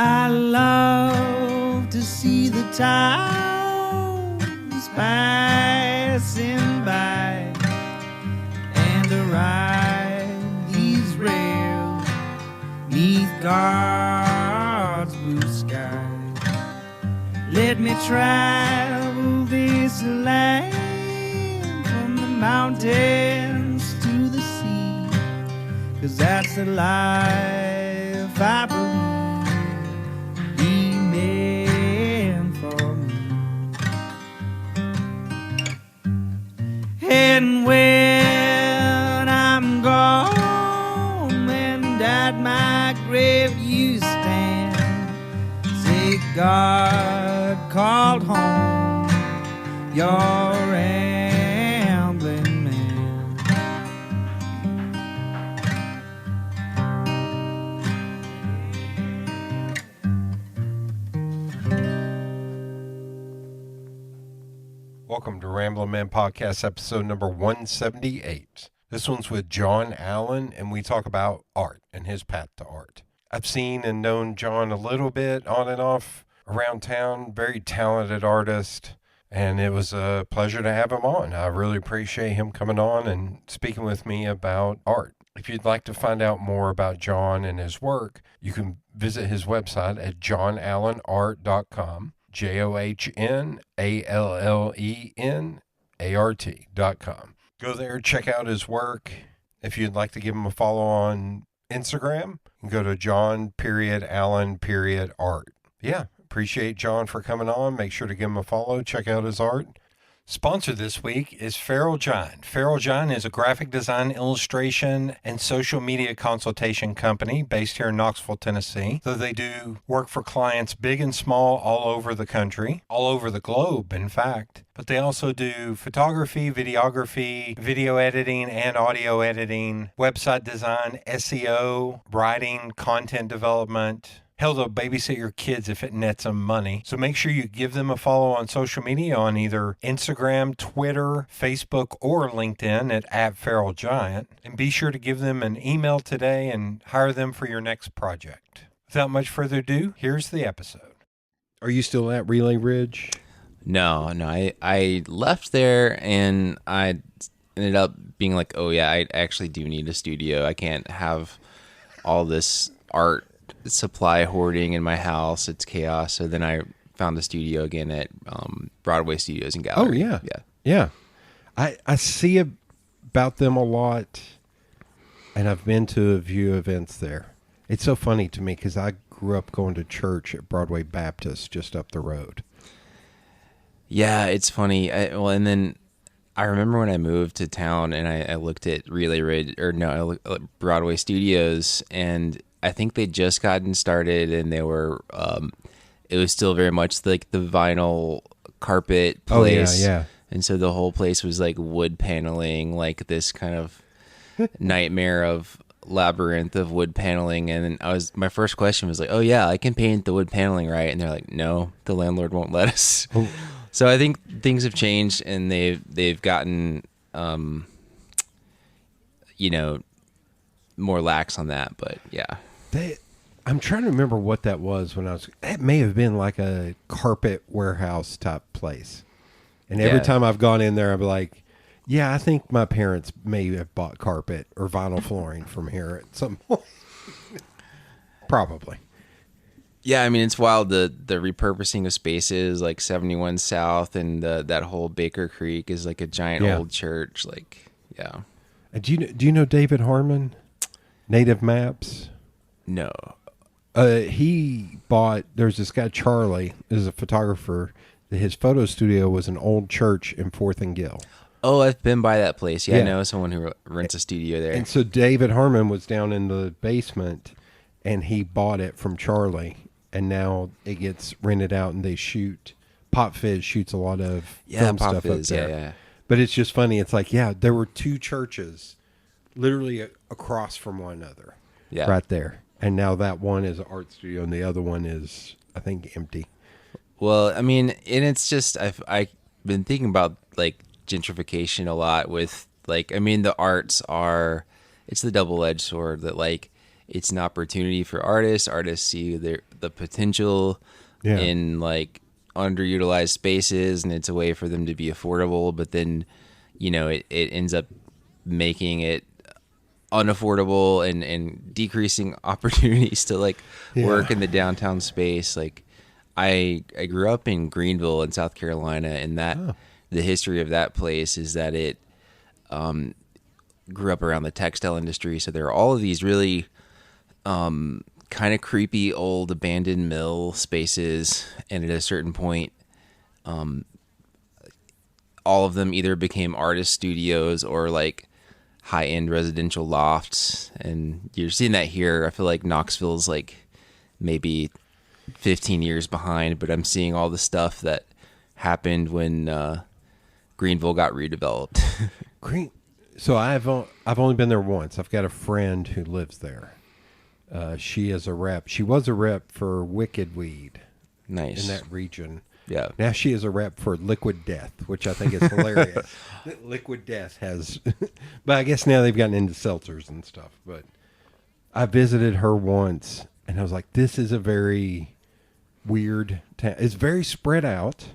I love to see the towns passing by and to ride these rails neath God's blue sky. Let me travel this land from the mountains to the sea, 'cause that's the life I believe He meant for me. And when I'm gone and at my grave you stand, say God called home your rambling man. Welcome to Ramblin' Man Podcast, episode number 178. This one's with John Allen, and we talk about art and his path to art. I've seen and known John a little bit on and off around town, very talented artist, and it was a pleasure to have him on. I really appreciate him coming on and speaking with me about art. If you'd like to find out more about John and his work, you can visit his website at johnallenart.com, JohnAllenArt.com. Go there, check out his work. If you'd like to give him a follow on Instagram, you can go to John.Allen.art. Yeah, appreciate John for coming on. Make sure to give him a follow. Check out his art. Sponsor this week is Feral Giant. Feral Giant is a graphic design, illustration, and social media consultation company based here in Knoxville, Tennessee. So they do work for clients big and small all over the country, all over the globe, in fact. But they also do photography, videography, video editing, and audio editing, website design, SEO, writing, content development. Hell, they'll babysit your kids if it nets them money. So make sure you give them a follow on social media on either Instagram, Twitter, Facebook, or LinkedIn at Feral Giant. And be sure to give them an email today and hire them for your next project. Without much further ado, here's the episode. Are you still at Relay Ridge? No. I left there and I ended up being like, oh yeah, I actually do need a studio. I can't have all this art supply hoarding in my house. It's chaos. So then I found a studio again at Broadway Studios and Gallery. Oh, yeah. I see about them a lot, and I've been to a few events there. It's so funny to me because I grew up going to church at Broadway Baptist just up the road. Yeah, it's funny. And then I remember when I moved to town and I looked at I looked at Broadway Studios, and I think they'd just gotten started, and they were, it was still very much like the vinyl carpet place. Oh, yeah. And so the whole place was like wood paneling, like this kind of nightmare of labyrinth of wood paneling. And my first question was like, oh yeah, I can paint the wood paneling, right? And they're like, no, the landlord won't let us. Oh. So I think things have changed, and they've gotten, more lax on that, but yeah. I'm trying to remember what that was it may have been like a carpet warehouse type place. And every time I've gone in there, I'm like, yeah, I think my parents may have bought carpet or vinyl flooring from here at some point. Probably. Yeah, I mean, it's wild, the repurposing of spaces like 71 South and that whole Baker Creek is like a giant old church. Like, yeah. Do you know David Harmon? Native Maps? No. There's this guy, Charlie, is a photographer. His photo studio was an old church in 4th and Gill. Oh, I've been by that place. Yeah, I know someone who rents a studio there. And so David Harmon was down in the basement, and he bought it from Charlie, and now it gets rented out, and they shoot. Pop Fizz shoots a lot of film stuff up there. Yeah. But it's just funny. It's like, there were two churches literally across from one another. Yeah. Right there. And now that one is an art studio and the other one is, I think, empty. Well, I mean, and it's just, I've been thinking about like gentrification a lot with like, I mean, the arts it's the double-edged sword that like, it's an opportunity for artists. Artists see the potential Yeah. in like underutilized spaces, and it's a way for them to be affordable, but then it ends up making it unaffordable and decreasing opportunities to like work in the downtown space. Like I grew up in Greenville in South Carolina, and the history of that place is that it grew up around the textile industry. So there are all of these really kind of creepy old abandoned mill spaces, and at a certain point all of them either became artist studios or like high-end residential lofts, and you're seeing that here. I feel like Knoxville's like maybe 15 years behind, but I'm seeing all the stuff that happened when Greenville got redeveloped. So I've only been there once. I've got a friend who lives there. She is a rep. She was a rep for Wicked Weed Nice. in that region. Yeah. Now she is a rep for Liquid Death, which I think is hilarious. Liquid Death has, but I guess now they've gotten into seltzers and stuff. But I visited her once, and I was like, "This is a very weird town. It's very spread out.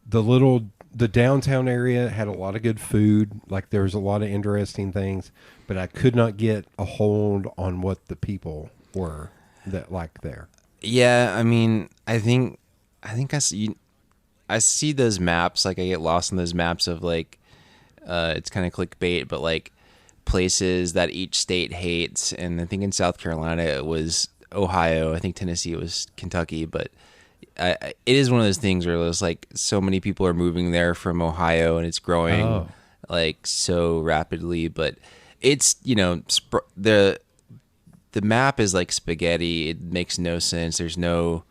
The downtown area had a lot of good food. Like there was a lot of interesting things, but I could not get a hold on what the people were that like there." Yeah, I mean, I think I see those maps. Like I get lost in those maps of like, it's kind of clickbait, but like places that each state hates. And I think in South Carolina it was Ohio. I think Tennessee it was Kentucky. But it is one of those things where it's like so many people are moving there from Ohio, and it's growing like so rapidly. But it's the map is like spaghetti. It makes no sense. There's no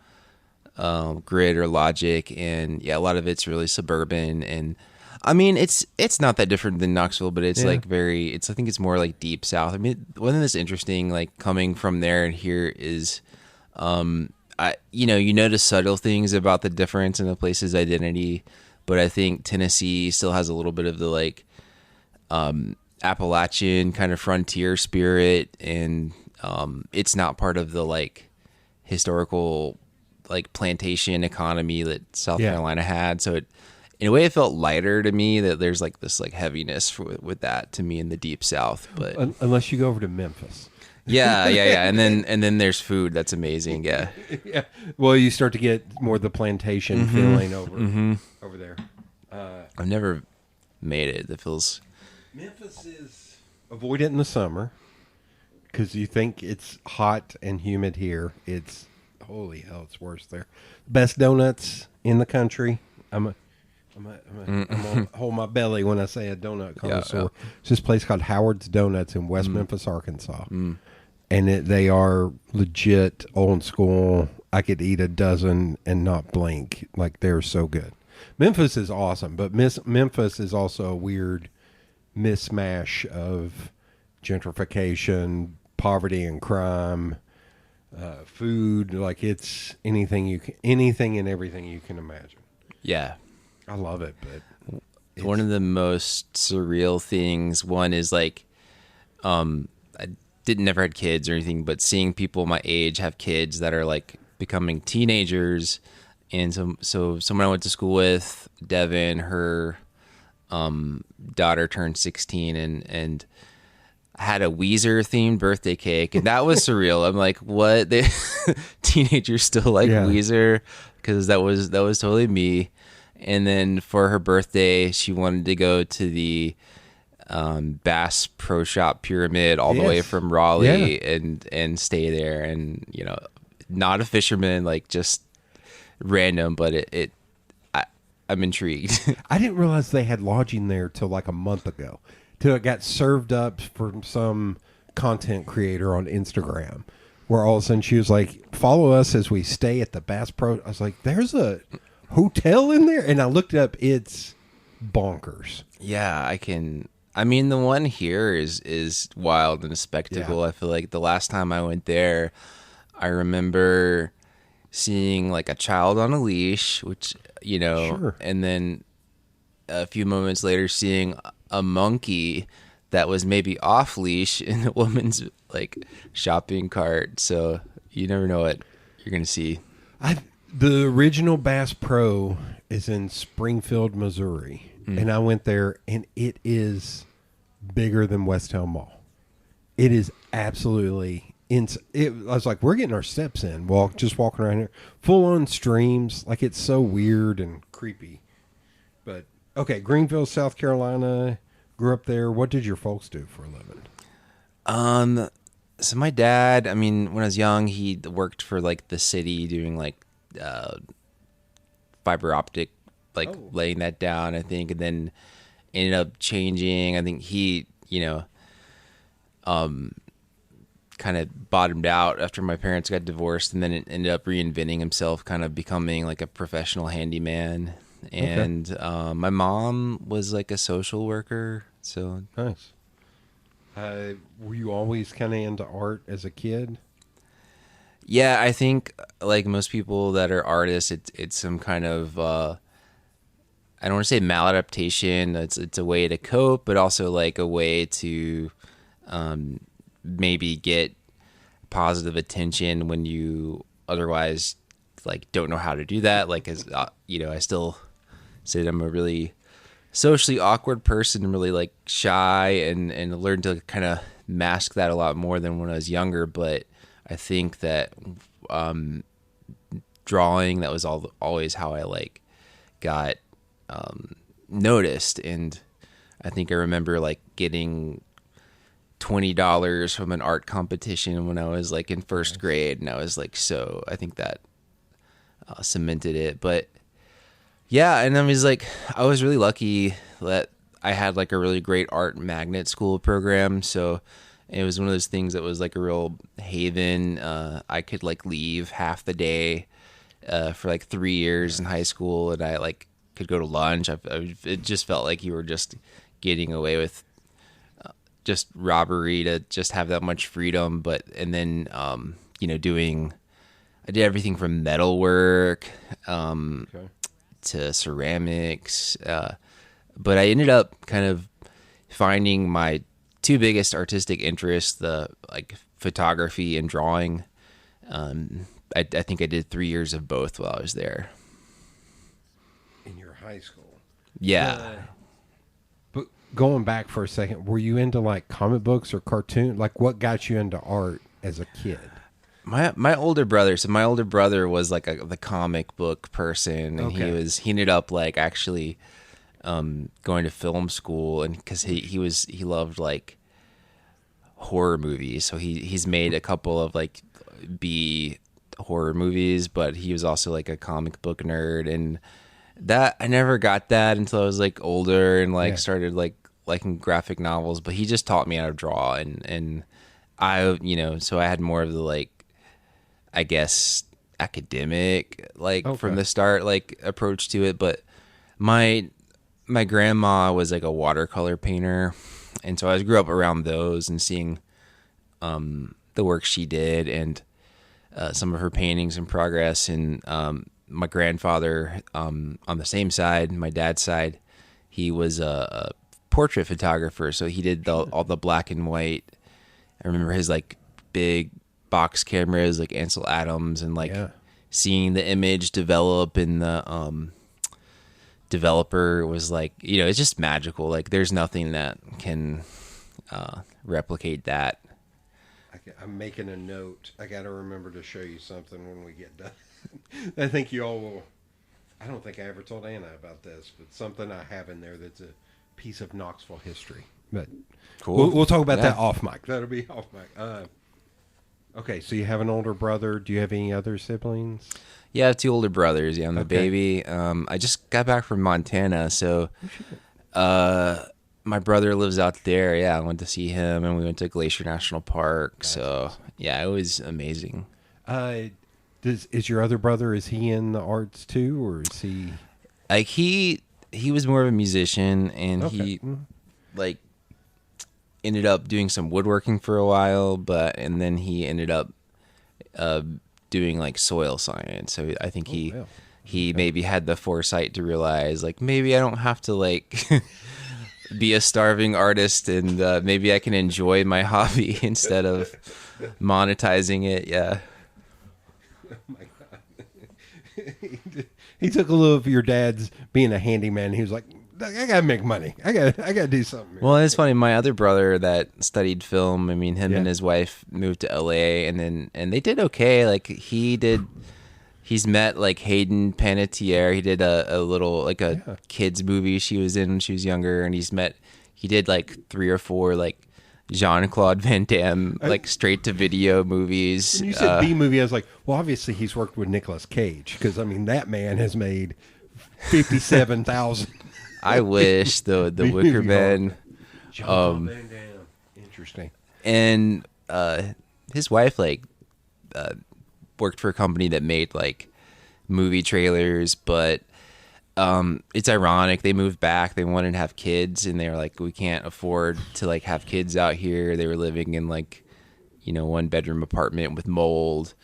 grid or logic, and a lot of it's really suburban. And I mean, it's not that different than Knoxville, but it's like I think it's more like deep south. I mean, one thing that's interesting, like coming from there and here is, you notice subtle things about the difference in the place's identity, but I think Tennessee still has a little bit of the like Appalachian kind of frontier spirit, and it's not part of the like historical like plantation economy that South Carolina had. So in a way it felt lighter to me, that there's like this like heaviness with that to me in the deep South. But unless you go over to Memphis. Yeah. And then there's food that's amazing. Yeah. Yeah. Well, you start to get more the plantation feeling over there. I've never made it. That feels. Memphis is avoid it in the summer because you think it's hot and humid here. It's holy hell, it's worse there. Best donuts in the country. I'm gonna hold my belly when I say a donut connoisseur. Yeah. It's this place called Howard's Donuts in West Memphis, Arkansas, and they are legit old school. I could eat a dozen and not blink. Like they're so good. Memphis is awesome, but Memphis is also a weird mismatch of gentrification, poverty, and crime. Food, like it's anything and everything you can imagine. Yeah. I love it, but one of the most surreal things. One is like, I never had kids or anything, but seeing people my age have kids that are like becoming teenagers, and so someone I went to school with, Devin, her daughter turned 16, and had a Weezer themed birthday cake, and that was surreal. I'm like, what? Teenagers still like Weezer? Because that was totally me. And then for her birthday, she wanted to go to the Bass Pro Shop Pyramid all the way from Raleigh and stay there. And not a fisherman, like just random, but I'm intrigued. I didn't realize they had lodging there till like a month ago. Till it got served up from some content creator on Instagram, where all of a sudden she was like, "Follow us as we stay at the Bass Pro." I was like, "There's a hotel in there," and I looked it up. It's bonkers. Yeah, I mean, the one here is wild and a spectacle. I feel like the last time I went there, I remember seeing like a child on a leash, which and then a few moments later seeing a monkey that was maybe off leash in a woman's like shopping cart. So you never know what you're gonna see. The original Bass Pro is in Springfield, Missouri, and I went there, and it is bigger than West Town Mall. It is absolutely I was like, we're getting our steps in. Just walking around here, full on streams. Like, it's so weird and creepy. But okay, Greenville, South Carolina. Grew up there. What did your folks do for a living? So my dad, I mean, when I was young, he worked for like the city doing like fiber optic, like laying that down, I think, and then ended up changing. I think he, kind of bottomed out after my parents got divorced, and then it ended up reinventing himself, kind of becoming like a professional handyman. And my mom was like a social worker. So nice. Were you always kind of into art as a kid? Yeah, I think like most people that are artists, it's some kind of I don't want to say maladaptation. It's a way to cope, but also like a way to maybe get positive attention when you otherwise like don't know how to do that. Like, as I still say that I'm a really socially awkward person, really like shy, and learned to kind of mask that a lot more than when I was younger. But I think that drawing, that was always how I like got noticed. And I think I remember like getting $20 from an art competition when I was like in first grade, and I was like, so I think that cemented it. But yeah, and I was really lucky that I had like a really great art magnet school program. So it was one of those things that was like a real haven. I could like leave half the day for like 3 years in high school, and I like could go to lunch. It just felt like you were just getting away with just robbery to just have that much freedom. And then I did everything from metalwork to ceramics, but I ended up kind of finding my two biggest artistic interests, the like photography and drawing. I think I did 3 years of both while I was there. In your high school? Yeah. But going back for a second, were you into like comic books or cartoon? Like, what got you into art as a kid? My older brother. So my older brother was like the comic book person, and he ended up like actually going to film school, and because he loved like horror movies, so he's made a couple of like B horror movies, but he was also like a comic book nerd, and that I never got that until I was like older and like started like liking graphic novels. But he just taught me how to draw, and I so I had more of the like, I guess, academic from the start like approach to it. But my grandma was like a watercolor painter, and so I grew up around those and seeing the work she did and some of her paintings in progress. And my grandfather, on the same side, my dad's side, he was a portrait photographer, so he did all the black and white. I remember his like big box cameras, like Ansel Adams, and like seeing the image develop in the developer was like, it's just magical. Like, there's nothing that can replicate that. I'm making a note. I got to remember to show you something when we get done. I think you all will. I don't think I ever told Anna about this, but something I have in there that's a piece of Knoxville history. But cool. We'll talk about that off mic. That'll be off mic. Okay, so you have an older brother. Do you have any other siblings? Yeah, I have two older brothers. Yeah, I'm the baby. I just got back from Montana, so my brother lives out there. Yeah, I went to see him, and we went to Glacier National Park. That's awesome. Yeah, it was amazing. Is your other brother, is he in the arts too, or is he? Like he was more of a musician, and he like ended up doing some woodworking for a while, and then he ended up doing like soil science. So I think he maybe had the foresight to realize like, maybe I don't have to like be a starving artist, and maybe I can enjoy my hobby instead of monetizing it. Yeah. He took a little of your dad's being a handyman. He was like, I gotta make money. I gotta do something here. Well, it's funny. My other brother that studied film, I mean, him Yeah. and his wife moved to LA, and they did okay. Like he's met like Hayden Panettiere. He did a little like a kids movie she was in when she was younger, and he did like 3 or 4 like Jean-Claude Van Damme like straight to video movies. When you said B movie, I was like, well, obviously he's worked with Nicolas Cage because I mean that man has made 57,000. I wish the Wicker Man. Van Damme. Interesting. And his wife like worked for a company that made like movie trailers, but it's ironic, they moved back, they wanted to have kids, and they were like, we can't afford to like have kids out here. They were living in like 1-bedroom apartment with mold,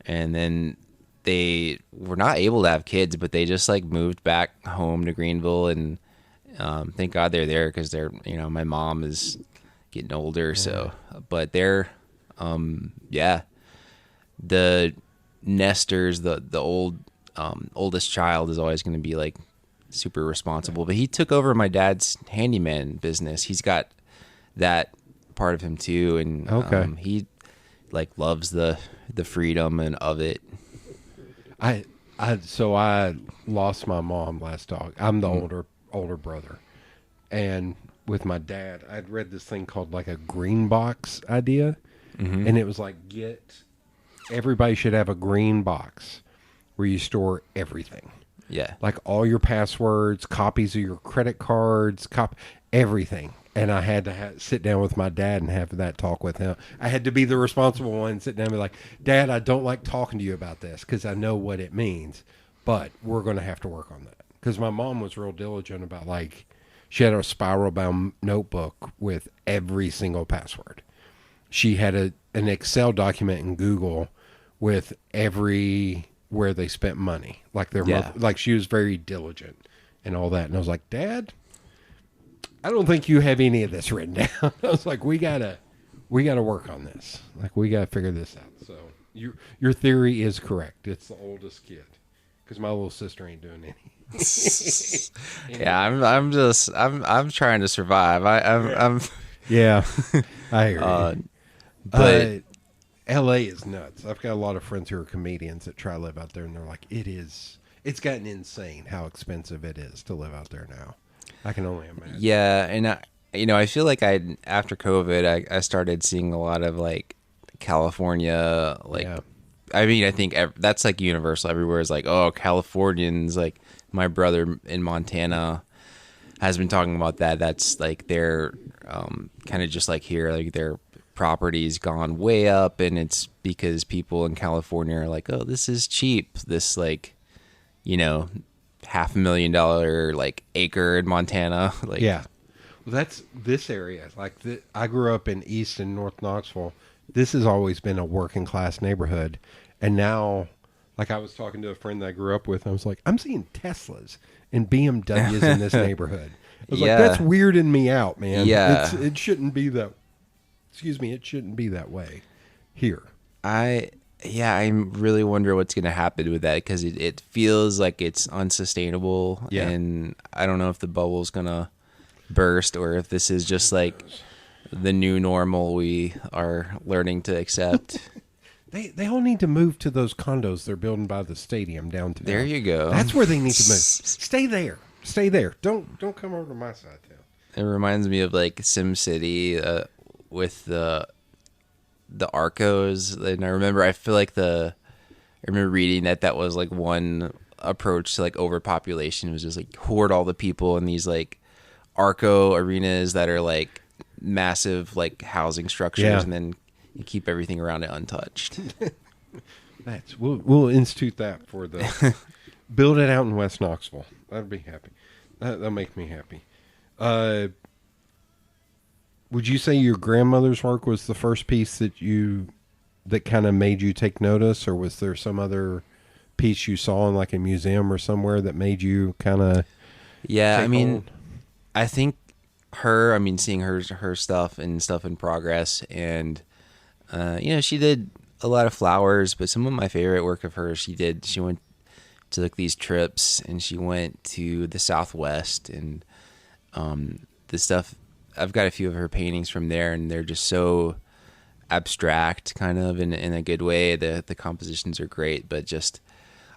and then they were not able to have kids, but they just like moved back home to Greenville, and thank God they're there because they're my mom is getting older, so but they're the nesters, the oldest child is always going to be like super responsible, but he took over my dad's handyman business. He's got that part of him too, and he like loves the freedom and of it. So I lost my mom last August. I'm the older brother, and with my dad, I'd read this thing called like a green box idea, and it was like everybody should have a green box where you store everything. Yeah. Like all your passwords, copies of your credit cards, everything. And I had to sit down with my dad and have that talk with him. I had to be the responsible one, sit down and be like, Dad, I don't like talking to you about this because I know what it means, but we're going to have to work on that. Because my mom was real diligent about like, she had a spiral bound notebook with every single password. She had an Excel document in Google with where they spent money, like like she was very diligent and all that. And I was like, Dad, I don't think you have any of this written down. I was like, we gotta work on this. Like we gotta figure this out. So your theory is correct. It's the oldest kid because my little sister ain't doing any. Yeah, I'm trying to survive. I'm yeah, I hear you. But LA is nuts. I've got a lot of friends who are comedians that try to live out there, and they're like, it's gotten insane how expensive it is to live out there now. I can only imagine. Yeah, and I feel like after COVID, I started seeing a lot of like California, like I mean, I think that's like universal. Everywhere is like, oh, Californians. Like my brother in Montana has been talking about that. That's like they're kind of just like here, like their property's gone way up, and it's because people in California are like, oh, this is cheap. This like, $500,000 like acre in Montana. Like, yeah, well, that's this area. Like I grew up in East and North Knoxville. This has always been a working class neighborhood, and now, like I was talking to a friend that I grew up with, and I was like, I'm seeing Teslas and BMWs in this neighborhood. I was like, that's weirding me out, man. Yeah, it shouldn't be that. Excuse me, it shouldn't be that way here. I really wonder what's going to happen with that because it feels like it's unsustainable. Yeah. And I don't know if the bubble's going to burst or if this is just like the new normal we are learning to accept. They all need to move to those condos they're building by the stadium downtown. There you go. That's where they need to move. Stay there. Stay there. Don't come over to my side of town. It reminds me of like SimCity with the Arcos, and I remember reading that was like one approach to like overpopulation was just like hoard all the people in these like Arco arenas that are like massive like housing structures, and then you keep everything around it untouched. We'll institute that for the build it out in West Knoxville. That'd be happy. That'll make me happy. Would you say your grandmother's work was the first piece that kind of made you take notice, or was there some other piece you saw in like a museum or somewhere that made you kind of? Yeah, I mean, I think seeing her stuff and stuff in progress, and she did a lot of flowers, but some of my favorite work of hers she went to like these trips, and she went to the Southwest, and the stuff, I've got a few of her paintings from there, and they're just so abstract, kind of in a good way. The compositions are great, but just,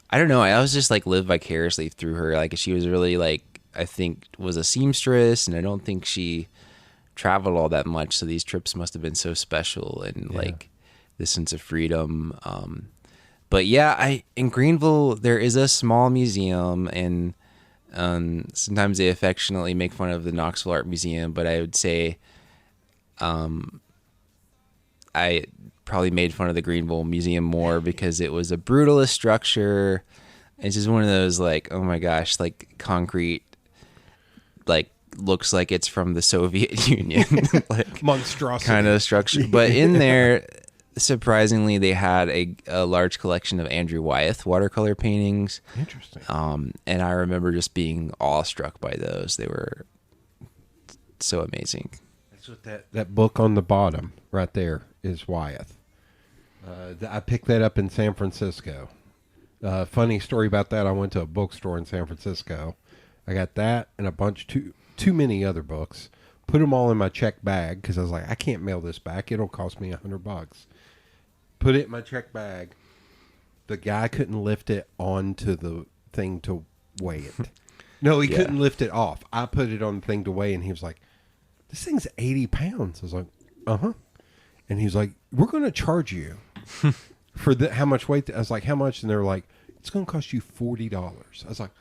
I don't know, I always just like live vicariously through her. Like, she was really like, I think was a seamstress, and I don't think she traveled all that much, so these trips must have been so special, and like this sense of freedom. But yeah, in Greenville there is a small museum, and sometimes they affectionately make fun of the Knoxville Art Museum, but I would say I probably made fun of the Greenville Museum more because it was a brutalist structure. It's just one of those like, oh my gosh, like concrete, like looks like it's from the Soviet Union, like monstrosity kind of structure. But in there, surprisingly, they had a large collection of Andrew Wyeth watercolor paintings. Interesting. And I remember just being awestruck by those. They were so amazing. That's what that book on the bottom right there is Wyeth. I picked that up in San Francisco. Funny story about that. I went to a bookstore in San Francisco. I got that and a bunch, too many other books. Put them all in my check bag because I was like, I can't mail this back. It'll cost me $100. Put it in my check bag. The guy couldn't lift it onto the thing to weigh it. No, he couldn't lift it off. I put it on the thing to weigh, and he was like, this thing's 80 pounds. I was like, uh-huh. And he was like, we're going to charge you for how much weight. I was like, how much? And they were like, it's going to cost you $40. I was like,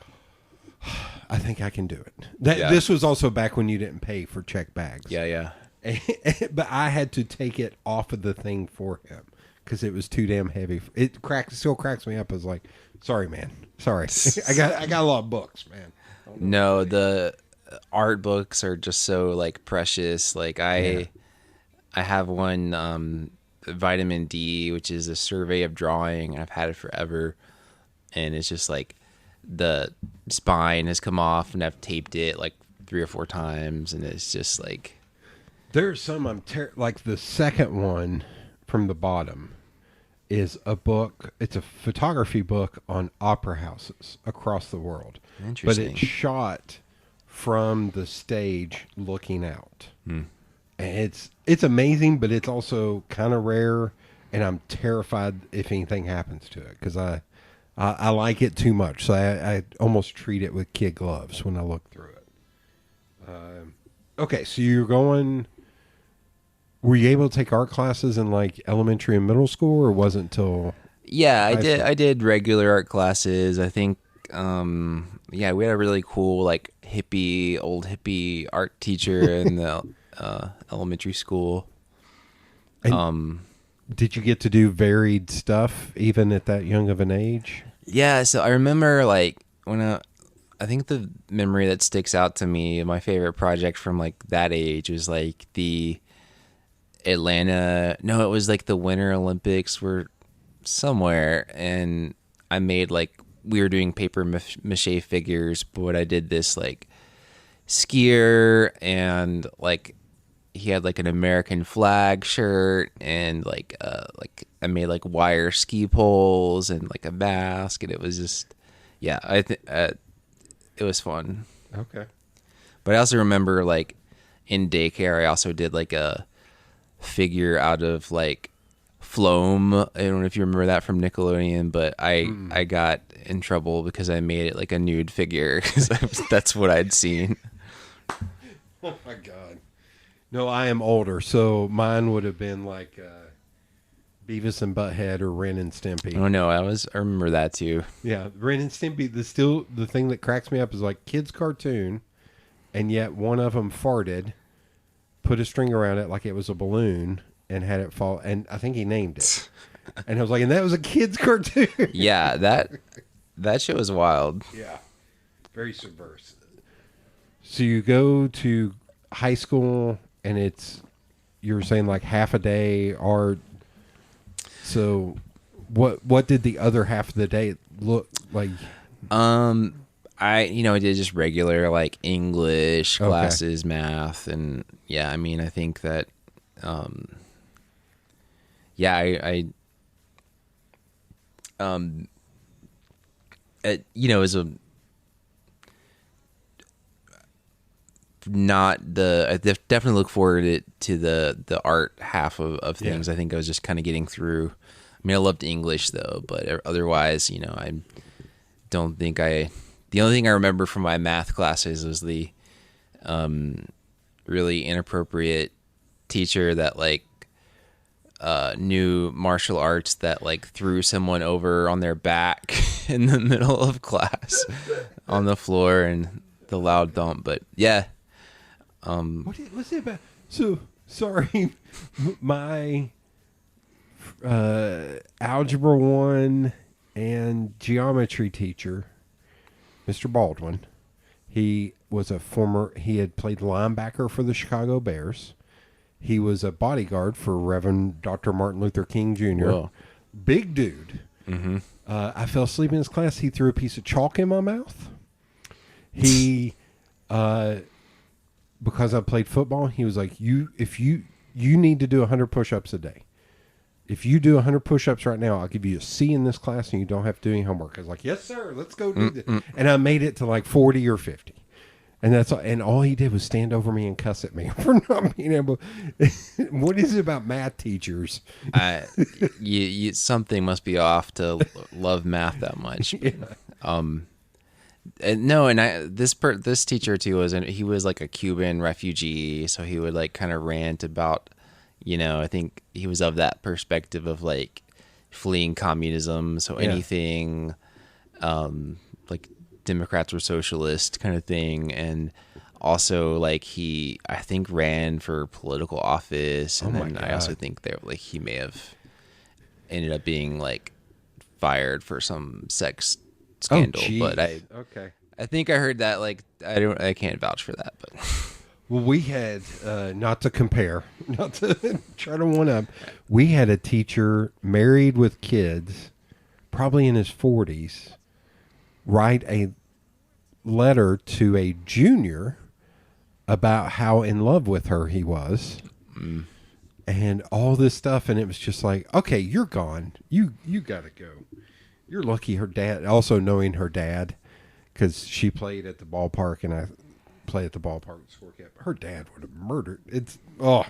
I think I can do it. This was also back when you didn't pay for check bags. Yeah. But I had to take it off of the thing for him because it was too damn heavy. It still cracks me up. I was like, sorry, man. Sorry. I got a lot of books, man. No, the art books are just so like precious. Like I have one, Vitamin D, which is a survey of drawing, and I've had it forever. And it's just like the spine has come off, and I've taped it like 3 or 4 times, and it's just like, there's some like the second one from the bottom is a book. It's a photography book on opera houses across the world. Interesting. But it's shot from the stage looking out. And it's amazing, but it's also kind of rare, and I'm terrified if anything happens to it because I like it too much. So I almost treat it with kid gloves when I look through it. Okay, so were you able to take art classes in like elementary and middle school, or wasn't until? Yeah, I did regular art classes. I think, we had a really cool like old hippie art teacher in the elementary school. And did you get to do varied stuff even at that young of an age? Yeah, so I remember like I think the memory that sticks out to me, my favorite project from like that age was like the it was like the Winter Olympics were somewhere, and I made like, we were doing paper mache figures, but I did this like skier, and like he had like an American flag shirt, and like I made like wire ski poles and like a mask, and it was just, I think it was fun. Okay. But I also remember like in daycare, I also did like a figure out of like Floam. I don't know if you remember that from Nickelodeon, but I got in trouble because I made it like a nude figure because that's what I'd seen. Oh my God. No, I am older, so mine would have been like Beavis and Butthead or Ren and Stimpy. Oh no, I remember that too. Yeah, Ren and Stimpy. The thing that cracks me up is like kids' cartoon, and yet one of them farted, put a string around it like it was a balloon, and had it fall. And I think he named it. And I was like, and that was a kid's cartoon. Yeah, that show was wild. Yeah, very subversive. So you go to high school, and you were saying like half a day art. So what did the other half of the day look like? I did just regular like English classes, math, and I mean, I think that I is a not the. I definitely look forward to the art half of things. Yeah. I think I was just kind of getting through. I mean, I loved English though, but otherwise, I don't think I. The only thing I remember from my math classes was the really inappropriate teacher that knew martial arts that threw someone over on their back in the middle of class on the floor and the loud thump. But yeah. What's it about? So, sorry, my Algebra 1 and geometry teacher, Mr. Baldwin, he had played linebacker for the Chicago Bears. He was a bodyguard for Reverend Dr. Martin Luther King Jr. Whoa. Big dude. Mm-hmm. I fell asleep in his class. He threw a piece of chalk in my mouth. He, because I played football, he was like, you need to do 100 push-ups a day. If you do 100 push-ups right now, I'll give you a C in this class and you don't have to do any homework. I was like, yes, sir, let's go do this. And I made it to 40 or 50. And that's all, and all he did was stand over me and cuss at me for not being able. What is it about math teachers? Something must be off to love math that much. This teacher too he was like a Cuban refugee, so he would kind of rant about, I think he was of that perspective of fleeing communism. So anything, Democrats were socialist kind of thing, and also he I think ran for political office, and then I also think that he may have ended up being fired for some sex scandal. But I think I heard that I can't vouch for that, but well, we had not to compare, not to try to one up. We had a teacher married with kids, probably in his 40s, write a letter to a junior about how in love with her he was, and all this stuff, and it was just okay, you're gone. You gotta go. You're lucky her dad, also knowing her dad, because she played at the ballpark and I play at the ballpark with score cap. Her dad would have murdered. I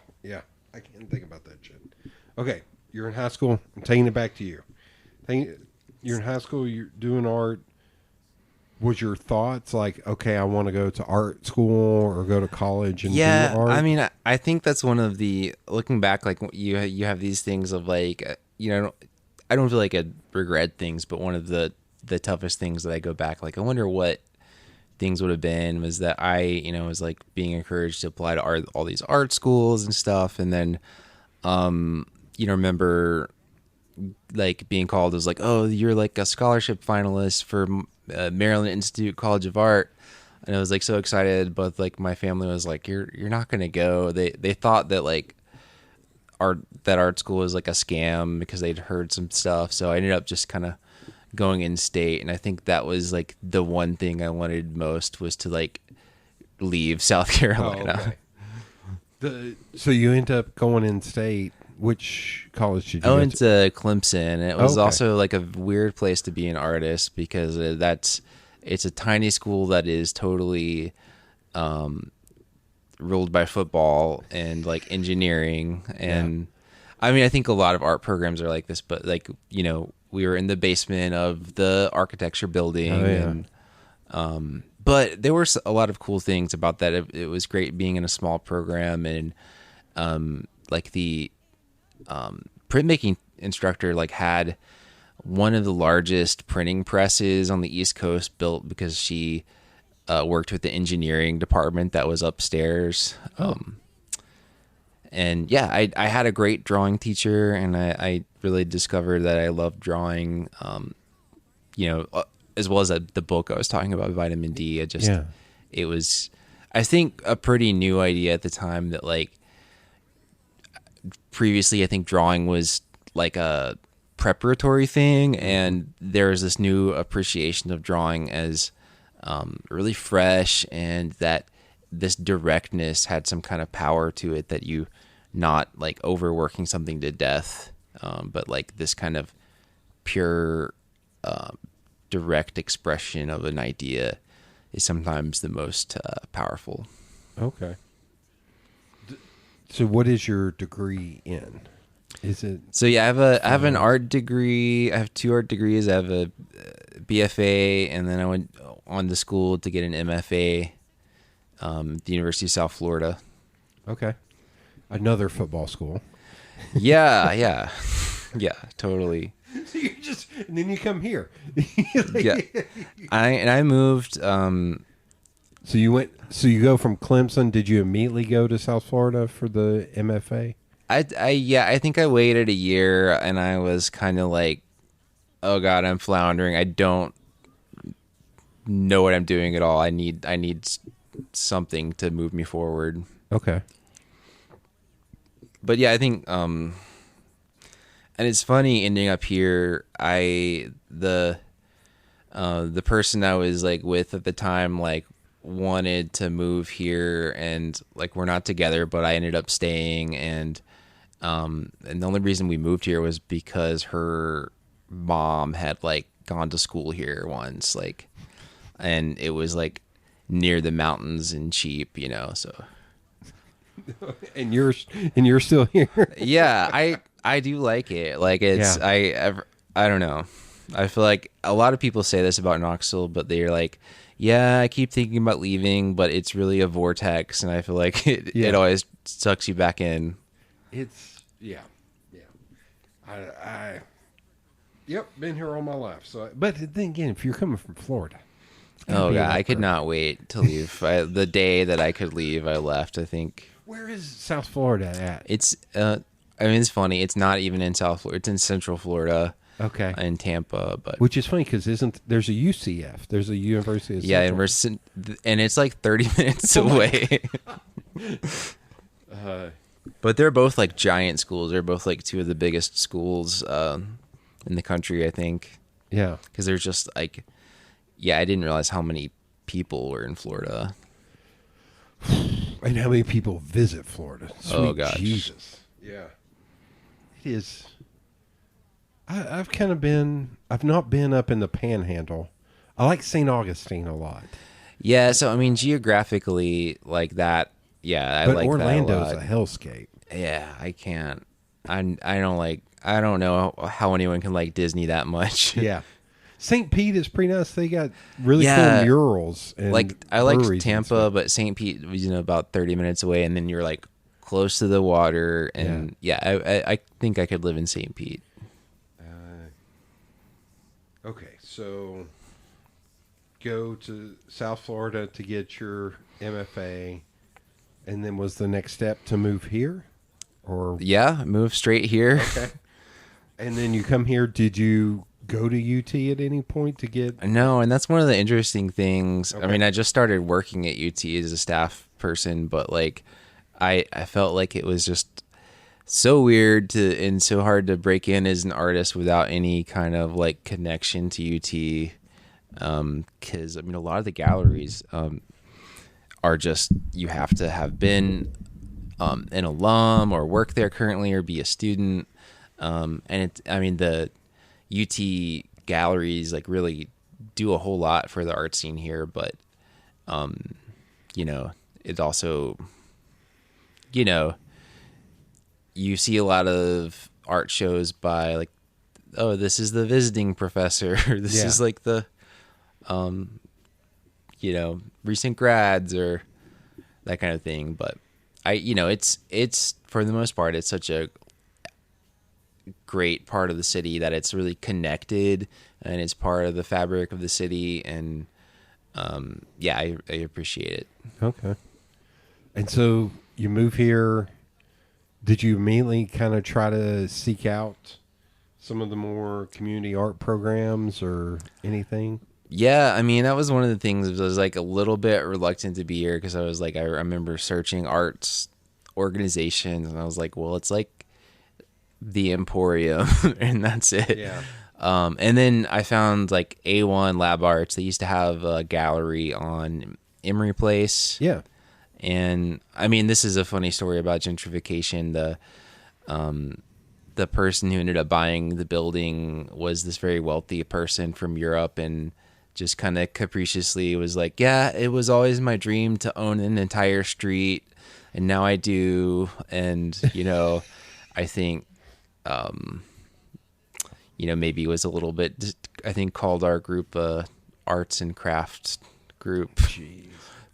can't think about that shit. Okay, you're in high school. I'm taking it back to you. You're in high school. You're doing art. Was your thoughts okay, I want to go to art school or go to college and do art? I mean, I think that's one of the, looking back, you have these things of I don't feel like I regret things, but one of the toughest things that I go back, I wonder what things would have been, was that I, was being encouraged to apply to all these art schools and stuff. And then, remember being called as oh, you're a scholarship finalist for Maryland Institute College of Art. And I was so excited, but my family was you're not going to go. They thought that art school was a scam because they'd heard some stuff. So I ended up just kind of going in state. And I think that was the one thing I wanted most, was to leave South Carolina. Oh, okay. So you end up going in state. Which college did you go to? I went to Clemson. It was also a weird place to be an artist, because it's a tiny school that is totally ruled by football and engineering. And I mean, I think a lot of art programs are like this, but we were in the basement of the architecture building. And but there were a lot of cool things about that. It was great being in a small program, and the printmaking instructor had one of the largest printing presses on the East Coast built, because she worked with the engineering department that was upstairs. And I had a great drawing teacher, and I really discovered that I loved drawing, as well as the book I was talking about, Vitamin D. It was, I think, a pretty new idea at the time that previously I think drawing was a preparatory thing, and there was this new appreciation of drawing as really fresh, and that this directness had some kind of power to it, that you not overworking something to death, but this kind of pure direct expression of an idea is sometimes the most powerful. Okay. So what is your degree in? Is it So yeah, I have an art degree. I have 2 art degrees. I have a BFA, and then I went on to school to get an MFA, at the University of South Florida. okay? Another football school. Yeah, yeah, totally. So you just and then you come here. Yeah, I moved. So you went. So you go from Clemson. Did you immediately go to South Florida for the MFA? I think I waited a year, and I was kind of like, oh God, I'm floundering. I don't know what I'm doing at all. I need something to move me forward. Okay. But yeah, I think and it's funny ending up here. The person I was like with at the time like wanted to move here, and like we're not together, but I ended up staying, and the only reason we moved here was because her mom had like gone to school here once, like, and it was like near the mountains and cheap, so. And you're still here. Yeah, I do like it. Like it's I don't know. I feel like a lot of people say this about Knoxville, but they're like, yeah, I keep thinking about leaving, but it's really a vortex, and I feel like it always sucks you back in. It's yeah. I yep, been here all my life. So, but then again, if you're coming from Florida, Oh God, I could not wait to leave. The day that I could leave, I left. I think. Where is South Florida at? It's it's funny. It's not even in South Florida. It's in Central Florida. Okay. In Tampa, but which is funny because there's a UCF? There's a University of Central. and it's like 30 minutes away. But they're both like giant schools. They're both like 2 of the biggest schools in the country, I think. Yeah. Because they're just like, I didn't realize how many people were in Florida. And how many people visit Florida? Sweet gosh. Jesus. Yeah. It is. I've not been up in the Panhandle. I like St. Augustine a lot. Yeah, so I mean, geographically, like that. Yeah, I but like Orlando's that a lot. a hellscape. Yeah, I can't. I don't like. I don't know how anyone can like Disney that much. Yeah. St. Pete is pretty nice. They got really cool murals. And like I like Tampa, but St. Pete was about 30 minutes away, and then you're like close to the water, and I think I could live in St. Pete. Okay, so go to South Florida to get your MFA, and then was the next step to move here, or move straight here. Okay, and then you come here. Did you go to UT at any point to get? No, and that's one of the interesting things. Okay. I mean, I just started working at UT as a staff person, but like, I felt like it was just so weird and so hard to break in as an artist without any kind of like connection to UT. Because I mean, a lot of the galleries are just you have to have been an alum or work there currently or be a student. And the UT galleries like really do a whole lot for the art scene here, but it also, you see a lot of art shows by like, oh, this is the visiting professor. This is like the, recent grads or that kind of thing. But it's for the most part, it's such a great part of the city that it's really connected and it's part of the fabric of the city. And I appreciate it. Okay. And so you move here. Did you immediately kind of try to seek out some of the more community art programs or anything? Yeah, I mean, that was one of the things. I was like a little bit reluctant to be here because I was like, I remember searching arts organizations and I was like, well, it's like the Emporium and that's it. Yeah. And then I found like A1 Lab Arts. They used to have a gallery on Emory Place. Yeah. And I mean, this is a funny story about gentrification. the person who ended up buying the building was this very wealthy person from Europe, and just kind of capriciously was like, yeah, it was always my dream to own an entire street, and now I do. And, I think, maybe it was a little bit, I think called our group arts and crafts group. Jeez.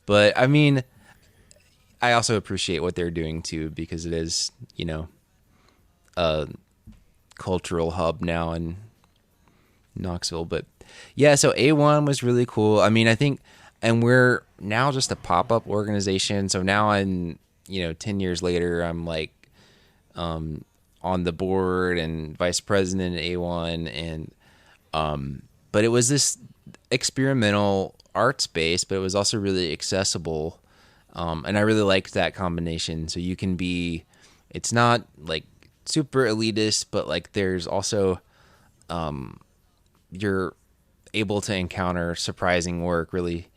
But I mean, I also appreciate what they're doing too, because it is, a cultural hub now in Knoxville. But yeah, so A1 was really cool. I mean, I think, and we're now just a pop-up organization. So now I'm, 10 years later, I'm like, on the board and vice president at A1. And, but it was this experimental art space, but it was also really accessible. And I really liked that combination. So you can be, it's not like super elitist, but like there's also, you're able to encounter surprising work really.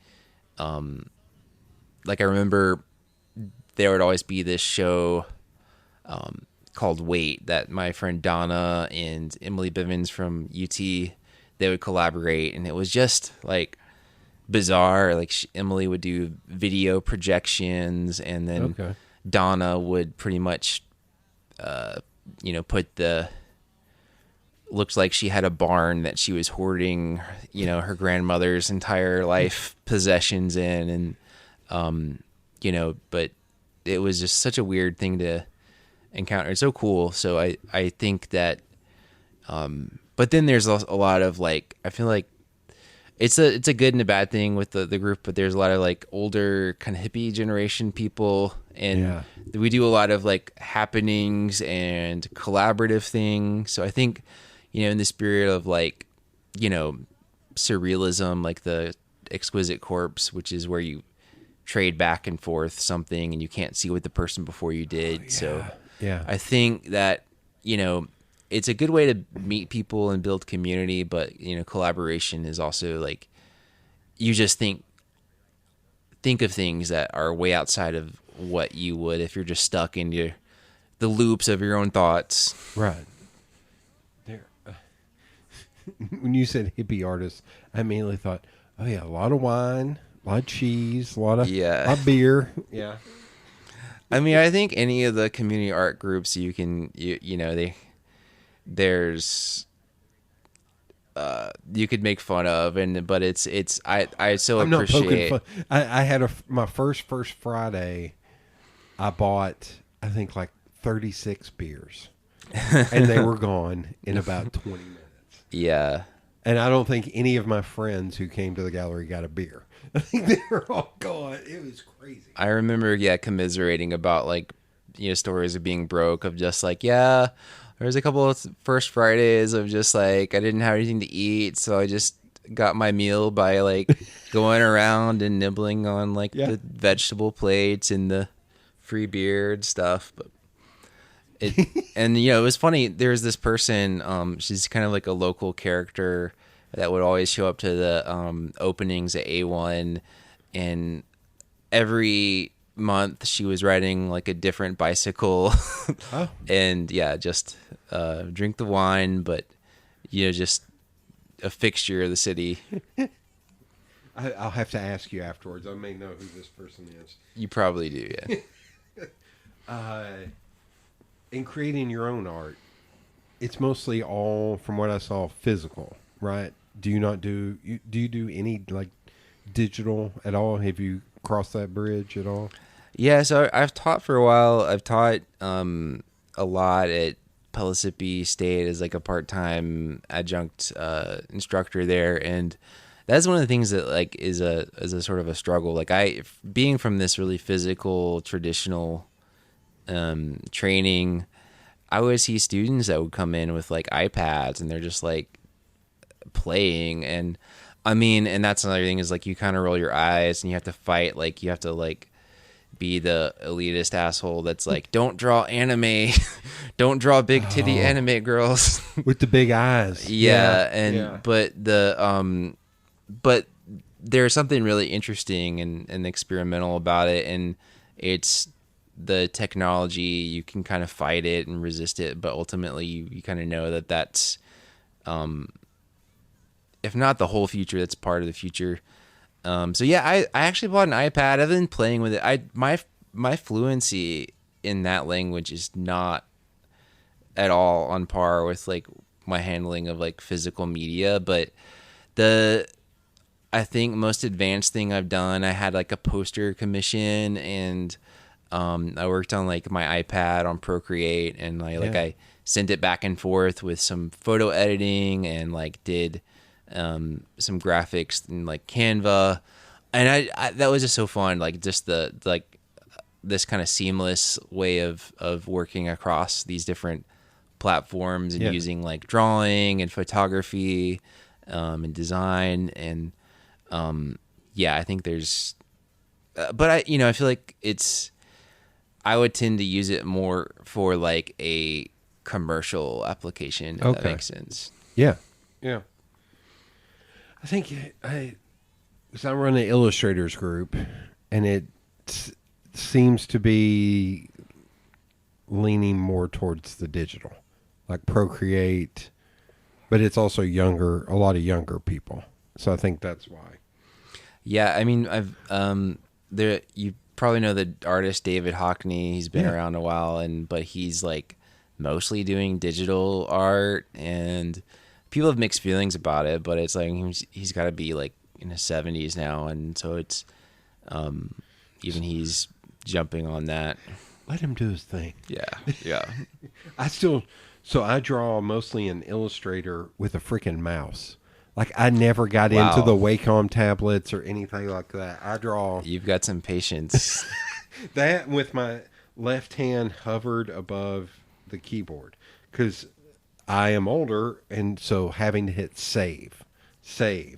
Like I remember there would always be this show, called Wait, that my friend Donna and Emily Bivens from UT, they would collaborate. And it was just like bizarre. Like Emily would do video projections, and then Donna would pretty much, put looked like she had a barn that she was hoarding, her grandmother's entire life possessions in. And, but it was just such a weird thing to encounter. It's so cool. So I think that, but then there's a lot of like, I feel like it's a good and a bad thing with the group, but there's a lot of like older kind of hippie generation people, and we do a lot of like happenings and collaborative things. So I think, in the spirit of like, surrealism, like the Exquisite Corpse, which is where you trade back and forth something and you can't see what the person before you did. So I think that, it's a good way to meet people and build community, but collaboration is also like, you just think of things that are way outside of what you would if you're just stuck in the loops of your own thoughts. Right. There. When you said hippie artists, I immediately thought, oh yeah, a lot of wine, a lot of cheese, a lot of beer. Yeah. I mean, I think any of the community art groups you can, there's you could make fun of, but I so I'm not appreciate. poking fun. I had my first Friday. I bought, I think, like 36 beers, and they were gone in about 20 minutes. Yeah. And I don't think any of my friends who came to the gallery got a beer. I think they were all gone. It was crazy. I remember, commiserating about like, stories of being broke, of just like, there was a couple of first Fridays of just like, I didn't have anything to eat, so I just got my meal by like going around and nibbling on like the vegetable plates and the free beer and stuff. But and it was funny. There was this person, she's kind of like a local character that would always show up to the openings at A1, and every month she was riding like a different bicycle. And just drink the wine, but just a fixture of the city. I'll have to ask you afterwards. I may know who this person is. You probably do, In creating your own art, it's mostly all, from what I saw, physical, right? Do you do any like digital at all? Have you crossed that bridge at all? Yeah, so I've taught for a while. I've taught a lot at Pellissippi State as like a part-time adjunct instructor there, and that's one of the things that like is a sort of a struggle. Like being from this really physical traditional training, I would see students that would come in with like iPads and they're just like playing, and I mean, and that's another thing is like you kind of roll your eyes and you have to fight, like you have to like be the elitist asshole that's like, don't draw anime, don't draw big titty anime girls with the big eyes. But there's something really interesting and experimental about it, and it's the technology, you can kind of fight it and resist it, but ultimately you kind of know that that's, if not the whole future, that's part of the future. So yeah, I actually bought an iPad. I've been playing with it. My fluency in that language is not at all on par with like my handling of like physical media, but I think most advanced thing I've done, I had like a poster commission, and I worked on like my iPad on Procreate, and I sent it back and forth with some photo editing, and like did some graphics in like Canva, and I that was just so fun, like just the like this kind of seamless way of working across these different platforms and using like drawing and photography and design, and I think there's but I feel like I would tend to use it more for like a commercial application, if that makes sense. Yeah. I think I run an illustrators group, and it seems to be leaning more towards the digital, like Procreate, but it's also a lot of younger people. So I think that's why. Yeah, I mean, you probably know the artist David Hockney. He's been around a while, but he's like mostly doing digital art, and people have mixed feelings about it, but it's like he's got to be like in his 70s now, and so it's even he's jumping on that. Let him do his thing. Yeah. I draw mostly in Illustrator with a freaking mouse. Like, I never got into the Wacom tablets or anything like that. I draw. You've got some patience. That with my left hand hovered above the keyboard, because I am older, and so having to hit save. So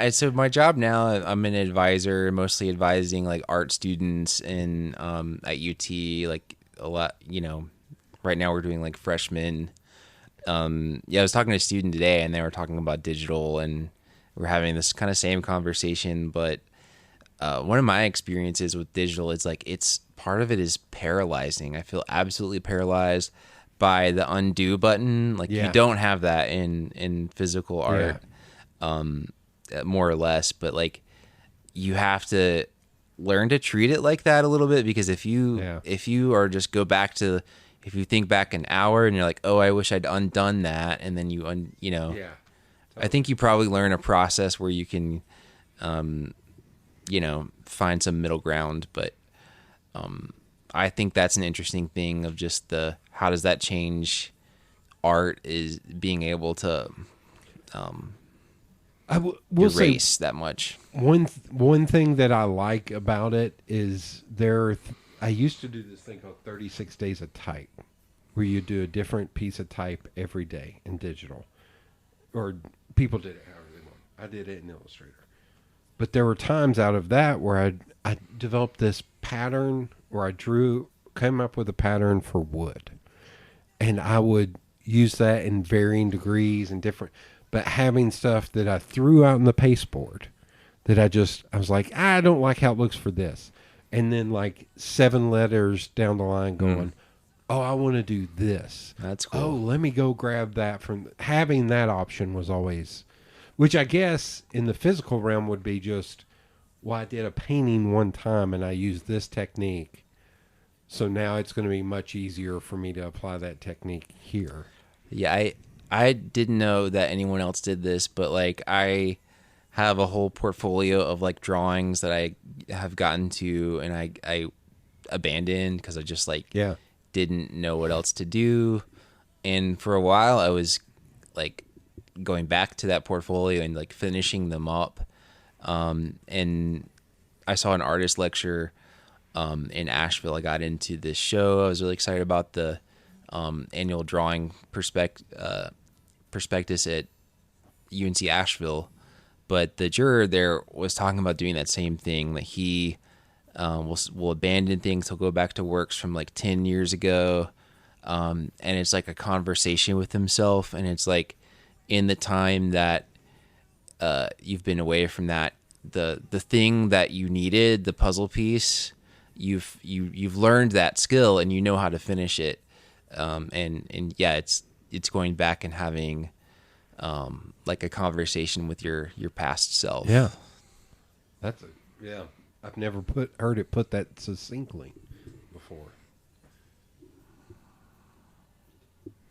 so my job now, I'm an advisor, mostly advising like art students in at UT, like a lot. Right now we're doing like freshmen. I was talking to a student today, and they were talking about digital, and we're having this kind of same conversation. But one of my experiences with digital is like part of it is paralyzing. I feel absolutely paralyzed by the undo button. Like you don't have that in physical art, more or less. But like you have to learn to treat it like that a little bit, because if you are just if you think back an hour and you're like, oh, I wish I'd undone that, and then I think you probably learn a process where you can, find some middle ground. But I think that's an interesting thing of just how does that change art, is being able to erase that much. One thing that I like about it is I used to do this thing called 36 Days of Type, where you do a different piece of type every day in digital. Or people did it however they want. I did it in Illustrator. But there were times out of that where I developed this pattern, where I came up with a pattern for wood. And I would use that in varying degrees and different, but having stuff that I threw out in the pasteboard that I was like, I don't like how it looks for this. And then like 7 letters down the line going, oh, I want to do this. That's cool. Oh, let me go grab that from. Having that option was always, which I guess in the physical realm would be just, well, I did a painting one time and I used this technique, so now it's going to be much easier for me to apply that technique here. Yeah, I didn't know that anyone else did this, but like I have a whole portfolio of like drawings that I have gotten to, and I abandoned because I just didn't know what else to do. And for a while I was like going back to that portfolio and like finishing them up. And I saw an artist lecture in Asheville. I got into this show. I was really excited about the annual drawing prospectus at UNC Asheville. But the juror there was talking about doing that same thing, that he will abandon things. He'll go back to works from like 10 years ago. And it's like a conversation with himself. And it's like in the time that you've been away from that, the thing that you needed, the puzzle piece, you've learned that skill and you know how to finish it. And yeah, it's going back and having like a conversation with your past self. Yeah. Yeah. I've never heard it put that succinctly before.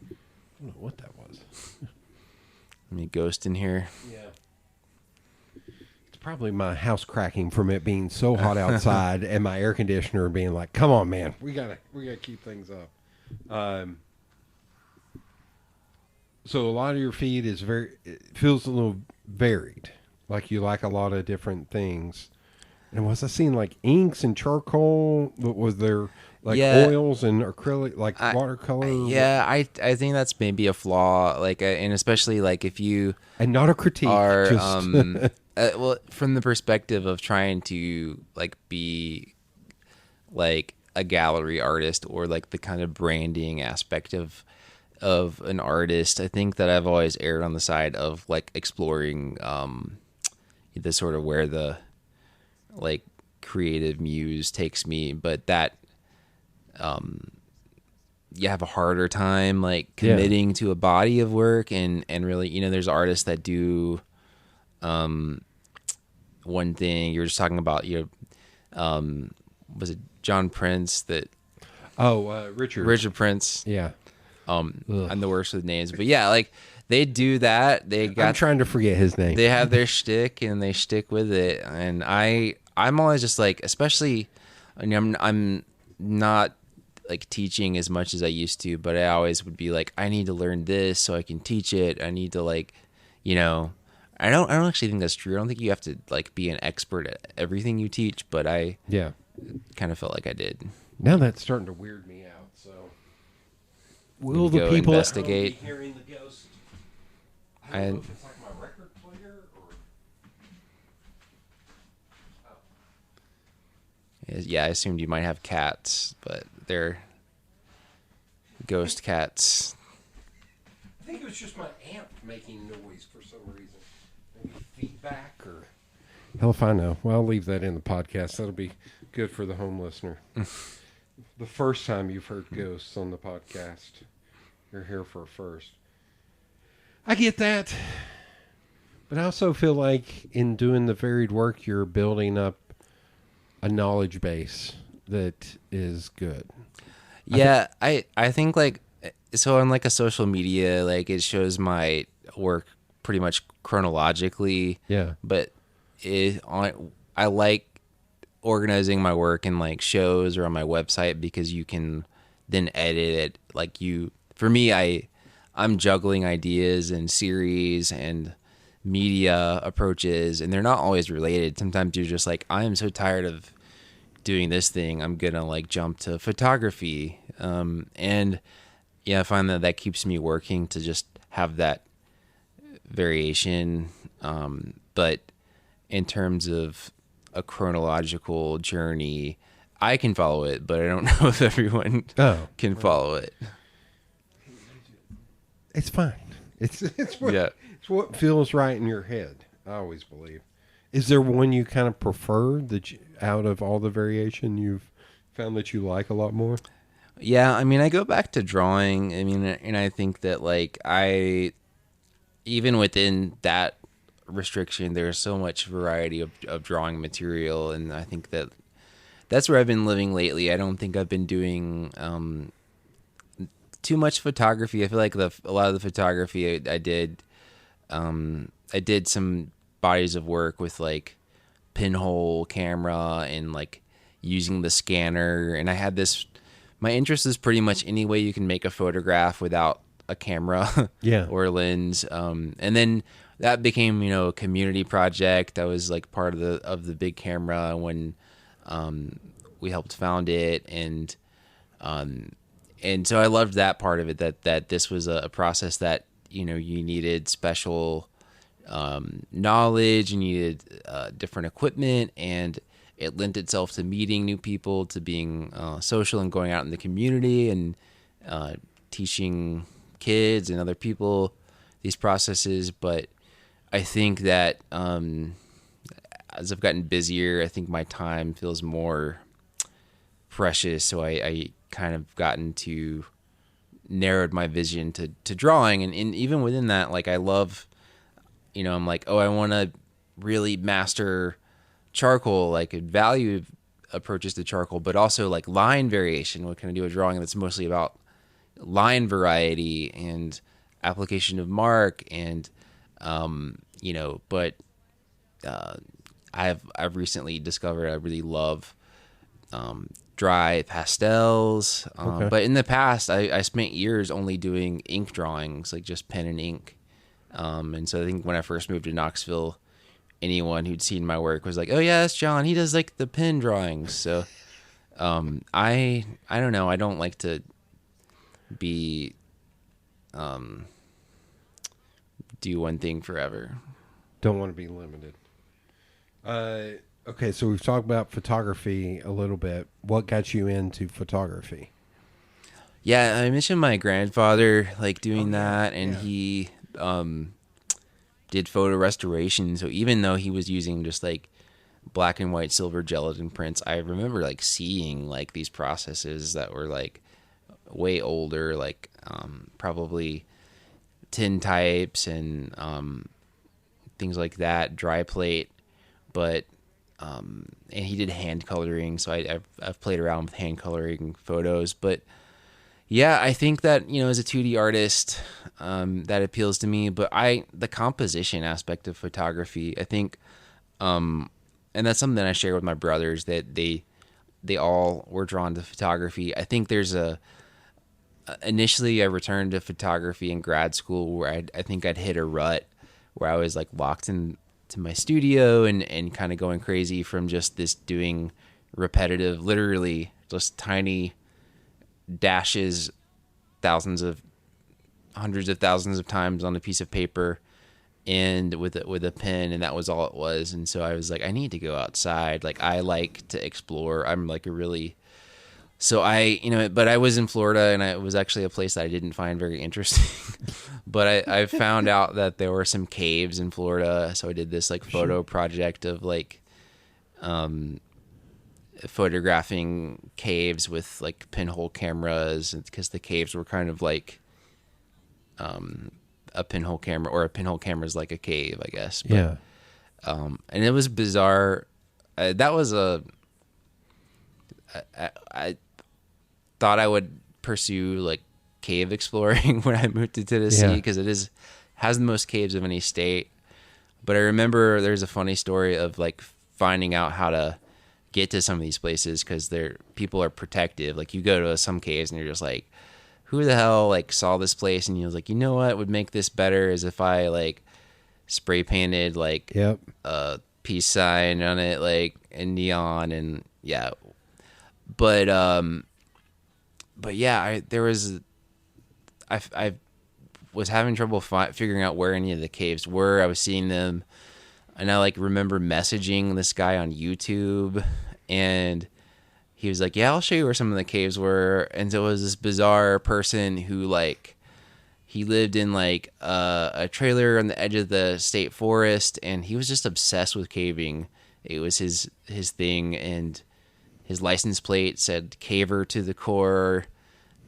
I don't know what that was. Let me ghost in here. Yeah. It's probably my house cracking from it being so hot outside and my air conditioner being like, "Come on, man. We gotta keep things up." So a lot of your feed it feels a little varied. Like you like a lot of different things. And was I seeing like inks and charcoal? Was there like oils and acrylic, like watercolor? Yeah, I think that's maybe a flaw. Like, and especially like if you and not a critique. Are just well, from the perspective of trying to like be like a gallery artist or like the kind of branding aspect of an artist, I think that I've always erred on the side of like exploring the sort of where the like creative muse takes me, but that you have a harder time like committing to a body of work and really, you know, there's artists that do one thing. You were just talking about, you know, was it John Prince that Richard Prince? Yeah. I'm the worst with names, but yeah, like they do that. I'm trying to forget his name. They have their shtick and they stick with it. And I'm always just like, especially, I mean, I'm not like teaching as much as I used to, but I always would be like, I need to learn this so I can teach it. I need to like, you know, I don't actually think that's true. I don't think you have to like be an expert at everything you teach, but I kind of felt like I did. Now that's starting to weird me out. So will the people investigate? Be hearing the ghost? I don't know if it's like my record player or. Yeah, I assumed you might have cats, but they're ghost cats. I think it was just my amp making noise for some reason. Maybe feedback or. Hell if I know. Well, I'll leave that in the podcast. That'll be good for the home listener. The first time you've heard ghosts on the podcast, you're here for a first. I get that. But I also feel like in doing the varied work, you're building up a knowledge base that is good. Yeah, I think like, so on like a social media, like it shows my work pretty much chronologically. Yeah. But I like organizing my work in like shows or on my website because you can then edit it. Like for me, I'm juggling ideas and series and media approaches, and they're not always related. Sometimes you're just like, I am so tired of doing this thing, I'm gonna like jump to photography. And yeah, I find that keeps me working to just have that variation. But in terms of a chronological journey, I can follow it, but I don't know if everyone can follow it. It's fine. It's what feels right in your head. I always believe. Is there one you kind of prefer out of all the variation you've found that you like a lot more? Yeah, I mean, I go back to drawing. I mean, and I think that like even within that restriction, there's so much variety of drawing material, and I think that's where I've been living lately. I don't think I've been doing too much photography. I feel like a lot of the photography I did some bodies of work with like pinhole camera and like using the scanner, and I had my interest is pretty much any way you can make a photograph without a camera or a lens. And then that became, you know, a community project. I was like part of the big camera when we helped found it, and so I loved that part of it, that this was a process that, you know, you needed special knowledge, you needed different equipment, and it lent itself to meeting new people, to being social and going out in the community and teaching kids and other people these processes. But I think that as I've gotten busier, I think my time feels more precious. So I kind of gotten to narrowed my vision to drawing. And even within that, like I love, I'm like, oh, I want to really master charcoal, like value approaches to charcoal, but also like line variation. What can I do a drawing that's mostly about line variety and application of mark and I've recently discovered I really love dry pastels, Okay. but in the past I spent years only doing ink drawings, like just pen and ink, and so I think when I first moved to Knoxville, anyone who'd seen my work was like, oh yeah, that's John, he does like the pen drawings. So I don't know, I don't like to be do one thing forever. Don't want to be limited. Okay, so we've talked about photography a little bit. What got you into photography? Yeah, I mentioned my grandfather like doing that, and he did photo restoration. So even though he was using just like black and white silver gelatin prints, I remember like seeing like these processes that were like way older, like probably tintypes and things like that, dry plate. But and he did hand coloring, so I've played around with hand coloring photos. But yeah, I think that as a 2D artist, that appeals to me. But the composition aspect of photography, I think, and that's something that I share with my brothers, that they all were drawn to photography. I think there's initially I returned to photography in grad school where I think I'd hit a rut where I was like locked into my studio and kind of going crazy from just this doing repetitive, literally just tiny dashes hundreds of thousands of times on a piece of paper and with a pen, and that was all it was. And so I was like, I need to go outside. Like I like to explore. I'm like so but I was in Florida, and it was actually a place that I didn't find very interesting. But I found out that there were some caves in Florida, so I did this like photo project of like photographing caves with like pinhole cameras, because the caves were kind of like a pinhole camera, or a pinhole camera is like a cave, I guess. But, Yeah. And it was bizarre. That was I thought I would pursue like cave exploring when I moved to Tennessee, because it has the most caves of any state. But I remember there's a funny story of like finding out how to get to some of these places, because people are protective. Like you go to some caves and you're just like, who the hell like saw this place? And you was like, what would make this better is if I like spray painted like a peace sign on it, like in neon, and yeah. But yeah, I was having trouble figuring out where any of the caves were. I was seeing them, and I like remember messaging this guy on YouTube, and he was like, yeah, I'll show you where some of the caves were. And so it was this bizarre person who like, he lived in like a trailer on the edge of the state forest, and he was just obsessed with caving. It was his thing, and his license plate said caver to the core.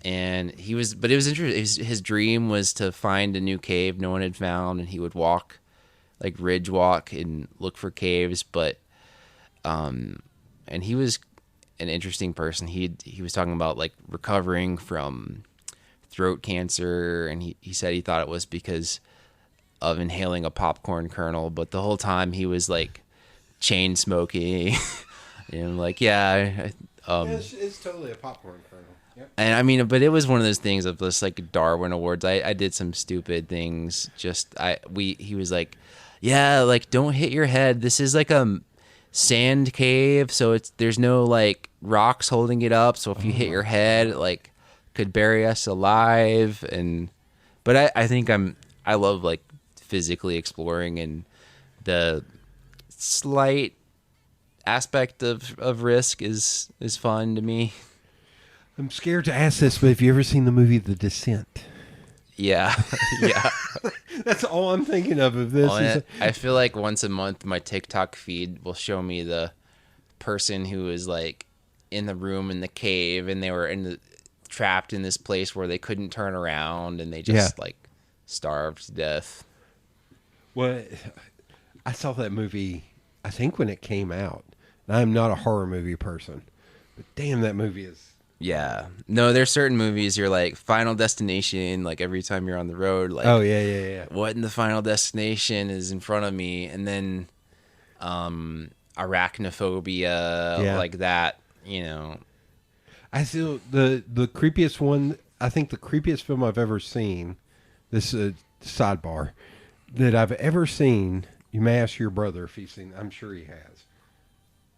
And but it was interesting. His dream was to find a new cave no one had found, and he would walk, like ridge walk, and look for caves. But, and he was an interesting person. He was talking about like recovering from throat cancer, and he said he thought it was because of inhaling a popcorn kernel, but the whole time he was like chain smoking. And I'm like, yeah, it's totally a popcorn kernel. Yep. And I mean, but it was one of those things of this like Darwin Awards. I did some stupid things. He was like, yeah, like don't hit your head. This is like a sand cave, so there's no like rocks holding it up. So if you hit your head, like could bury us alive. But I think I love like physically exploring, and the slight aspect of risk is fun to me. I'm scared to ask this, but have you ever seen the movie The Descent? Yeah. Yeah. That's all I'm thinking of this. I feel like once a month my TikTok feed will show me the person who is like in the room in the cave, and they were trapped in this place where they couldn't turn around, and they just like starved to death. Well, I saw that movie, I think when it came out. I'm not a horror movie person, but damn, that movie is. Yeah. No, there's certain movies you're like Final Destination, like every time you're on the road, like, Oh yeah. what in the Final Destination is in front of me? And then Arachnophobia, like that, you know. I feel the creepiest one. I think the creepiest film I've ever seen. This is a sidebar that I've ever seen. You may ask your brother if he's seen. I'm sure he has.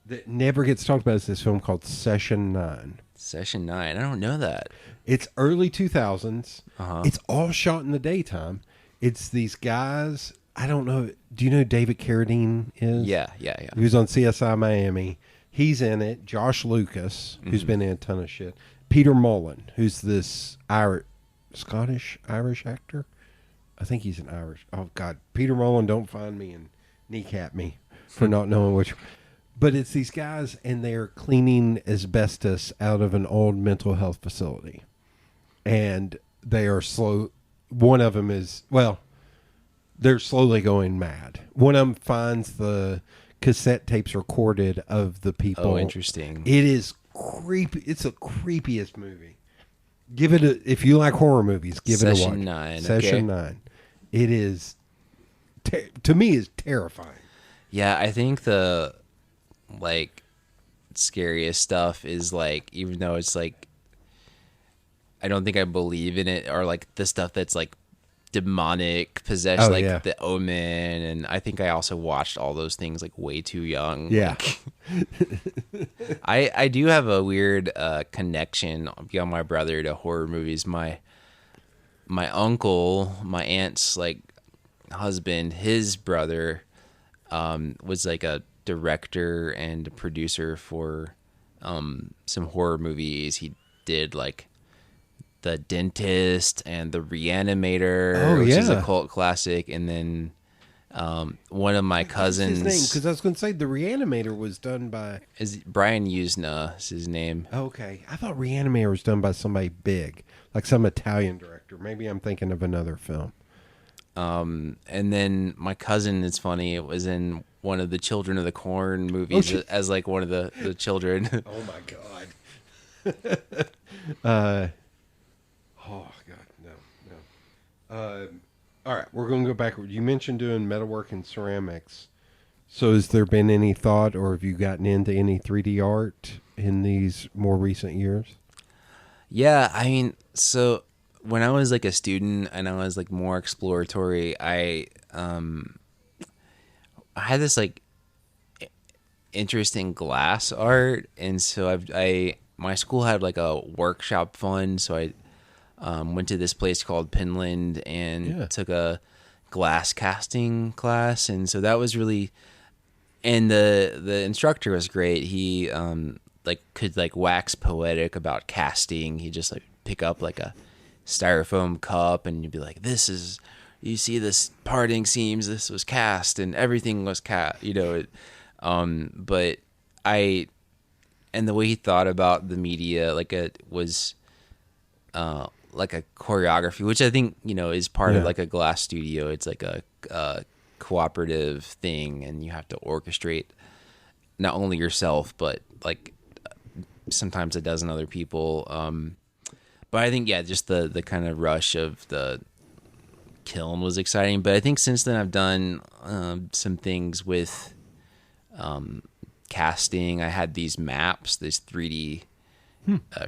That never gets talked about is this film called Session 9. Session 9. I don't know that. It's early 2000s. Uh-huh. It's all shot in the daytime. It's these guys. I don't know. Do you know who David Carradine is? Yeah. He was on CSI Miami. He's in it. Josh Lucas, who's been in a ton of shit. Peter Mullen, who's this Scottish-Irish actor. I think he's an Irish. Oh, God. Peter Mullen, don't find me and kneecap me for not knowing which. But it's these guys, and they're cleaning asbestos out of an old mental health facility. And they are slow. One of them is, well, they're slowly going mad. One of them finds the cassette tapes recorded of the people. Oh, interesting. It is creepy. It's the creepiest movie. Give it a, if you like horror movies, give it a watch. Session 9. Session 9. It is, to me, is terrifying. Yeah, I think the like scariest stuff is like, even though it's like, I don't think I believe in it, or like the stuff that's like demonic possession, like The Omen, and I think I also watched all those things like way too young. Yeah. I do have a weird connection beyond my brother to horror movies. My uncle, my aunt's like husband, his brother was like a director and a producer for some horror movies. He did like The Dentist and The Reanimator, which is a cult classic, and then one of my cousins. What's his name? Because I was going to say The Reanimator was done by Brian Usna is his name. Okay, I thought Reanimator was done by somebody big, like some Italian director. Maybe I'm thinking of another film. And then my cousin, it's funny, it was in one of the Children of the Corn movies as like one of the children. Oh my god. Oh god, no. All right, we're going to go backward. You mentioned doing metalwork and ceramics. So has there been any thought, or have you gotten into any 3D art in these more recent years? Yeah, I mean, so when I was like a student and I was like more exploratory, I had this like interest in glass art, and so my school had like a workshop fund, so I went to this place called Pinland and took a glass casting class, and so that was really, and the instructor was great. He like could like wax poetic about casting. He just like pick up like a styrofoam cup and you'd be like, this is, you see this parting seams, this was cast, and everything was cast, you know. But and the way he thought about the media, like it was like a choreography, which I think, you know, is part of like a glass studio. It's like a cooperative thing, and you have to orchestrate not only yourself, but like sometimes a dozen other people. But I think, just the kind of rush of the kiln was exciting. But I think since then I've done some things with casting. I had these maps, these 3D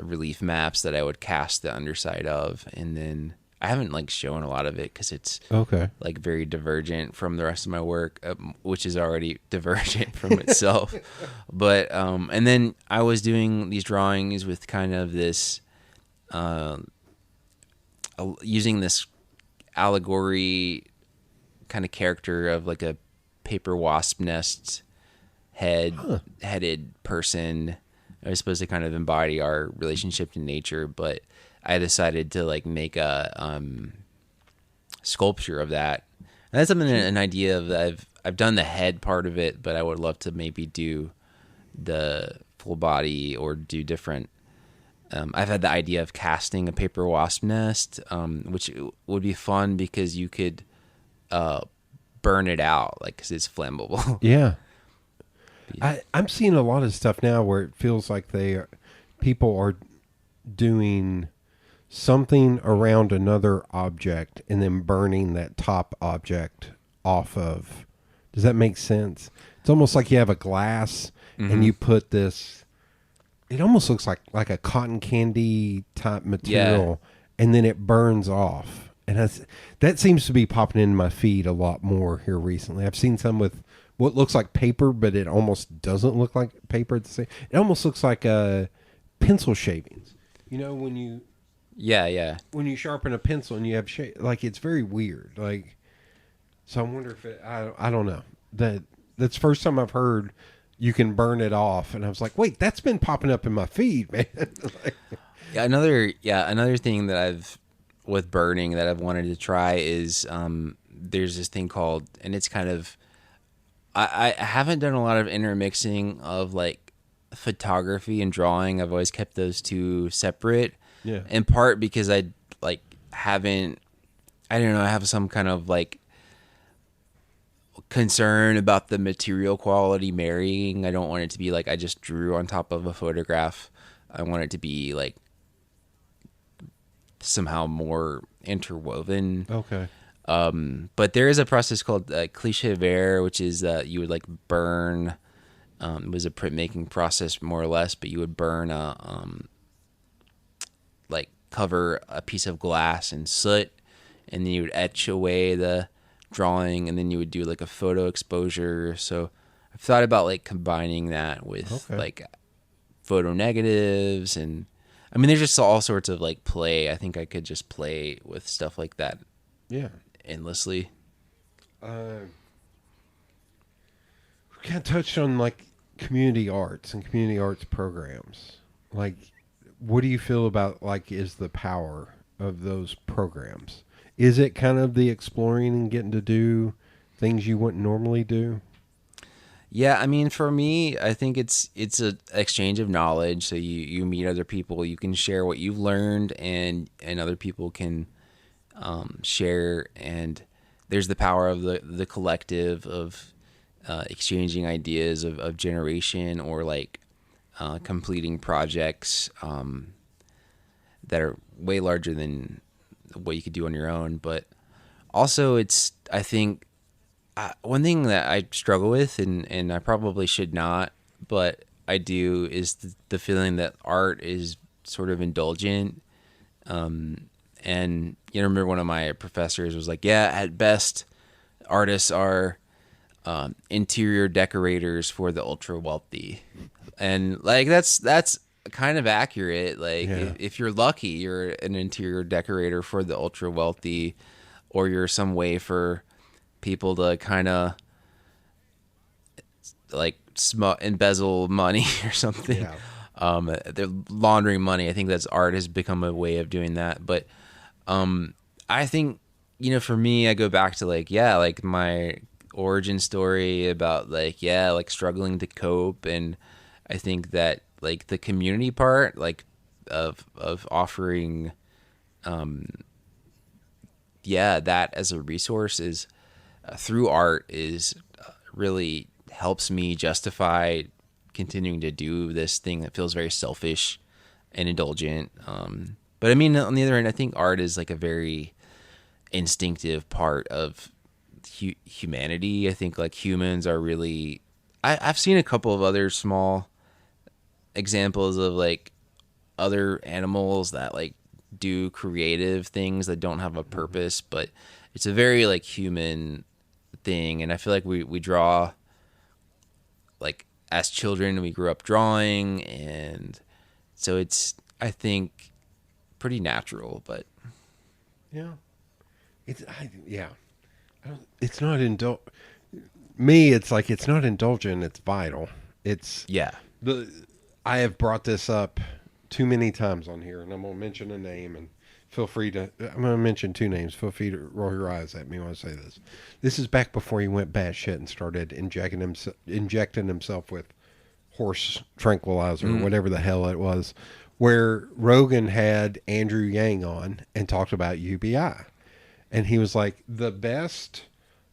relief maps that I would cast the underside of, and then I haven't like shown a lot of it because it's like very divergent from the rest of my work, which is already divergent from itself. But and then I was doing these drawings with kind of this using this allegory kind of character of like a paper wasp nest headed person. I was supposed to kind of embody our relationship to nature, but I decided to like make a sculpture of that. And that's something, an idea of I've done the head part of it, but I would love to maybe do the full body or do different. I've had the idea of casting a paper wasp nest, which would be fun because you could burn it out, like, because it's flammable. Yeah. I'm seeing a lot of stuff now where it feels like people are doing something around another object and then burning that top object off of. Does that make sense? It's almost like you have a glass and you put this. It almost looks like a cotton candy type material, and then it burns off. And that seems to be popping in my feed a lot more here recently. I've seen some with what looks like paper, but it almost doesn't look like paper at the same. It almost looks like pencil shavings. You know, when you when you sharpen a pencil and you have like, it's very weird. Like, so I wonder if I don't know. That's the first time I've heard you can burn it off, and I was like, wait, that's been popping up in my feed, man. Like, another thing that I've with burning that I've wanted to try is there's this thing called, and it's kind of, I haven't done a lot of intermixing of like photography and drawing. I've always kept those two separate. Yeah. In part because I don't know, I have some kind of like concern about the material quality marrying. I don't want it to be like I just drew on top of a photograph. I want it to be like somehow more interwoven. okay. But there is a process called cliché vert, which is you would like burn. It was a printmaking process more or less, but you would burn like cover a piece of glass in soot, and then you would etch away the drawing, and then you would do like a photo exposure. So I've thought about like combining that with like photo negatives, and I mean there's just all sorts of like play. I think I could just play with stuff like that endlessly. We kind of touched on like community arts and community arts programs. Like, what do you feel about like is the power of those programs? Is it kind of the exploring and getting to do things you wouldn't normally do? Yeah, I mean, for me, I think it's an exchange of knowledge. So you meet other people, you can share what you've learned, and other people can share. And there's the power of the collective of exchanging ideas of generation, or like completing projects that are way larger than what you could do on your own. But also it's, I think, one thing that I struggle with, and I probably should not, but I do, is the feeling that art is sort of indulgent. And remember one of my professors was like, yeah, at best artists are interior decorators for the ultra wealthy. And like that's kind of accurate. Like if you're lucky, you're an interior decorator for the ultra wealthy, or you're some way for people to kind of like embezzle money or something. They're laundering money. I think that's art has become a way of doing that. But I think, for me, I go back to like my origin story about like struggling to cope. And I think that like the community part, like of offering that as a resource is through art is really helps me justify continuing to do this thing that feels very selfish and indulgent. But I mean, on the other hand, I think art is like a very instinctive part of humanity. I think like humans are really, I've seen a couple of other small examples of like other animals that like do creative things that don't have a purpose, but it's a very like human thing. And I feel like we draw, like as children we grew up drawing, and so it's, I think, pretty natural. But it's not me, it's like it's not indulgent, it's vital. It's I have brought this up too many times on here, and I'm going to mention a name, and feel free to, I'm going to mention two names. Feel free to roll your eyes at me when I say this. This is back before he went batshit and started injecting himself with horse tranquilizer or whatever the hell it was, where Rogan had Andrew Yang on and talked about UBI. And he was like, the best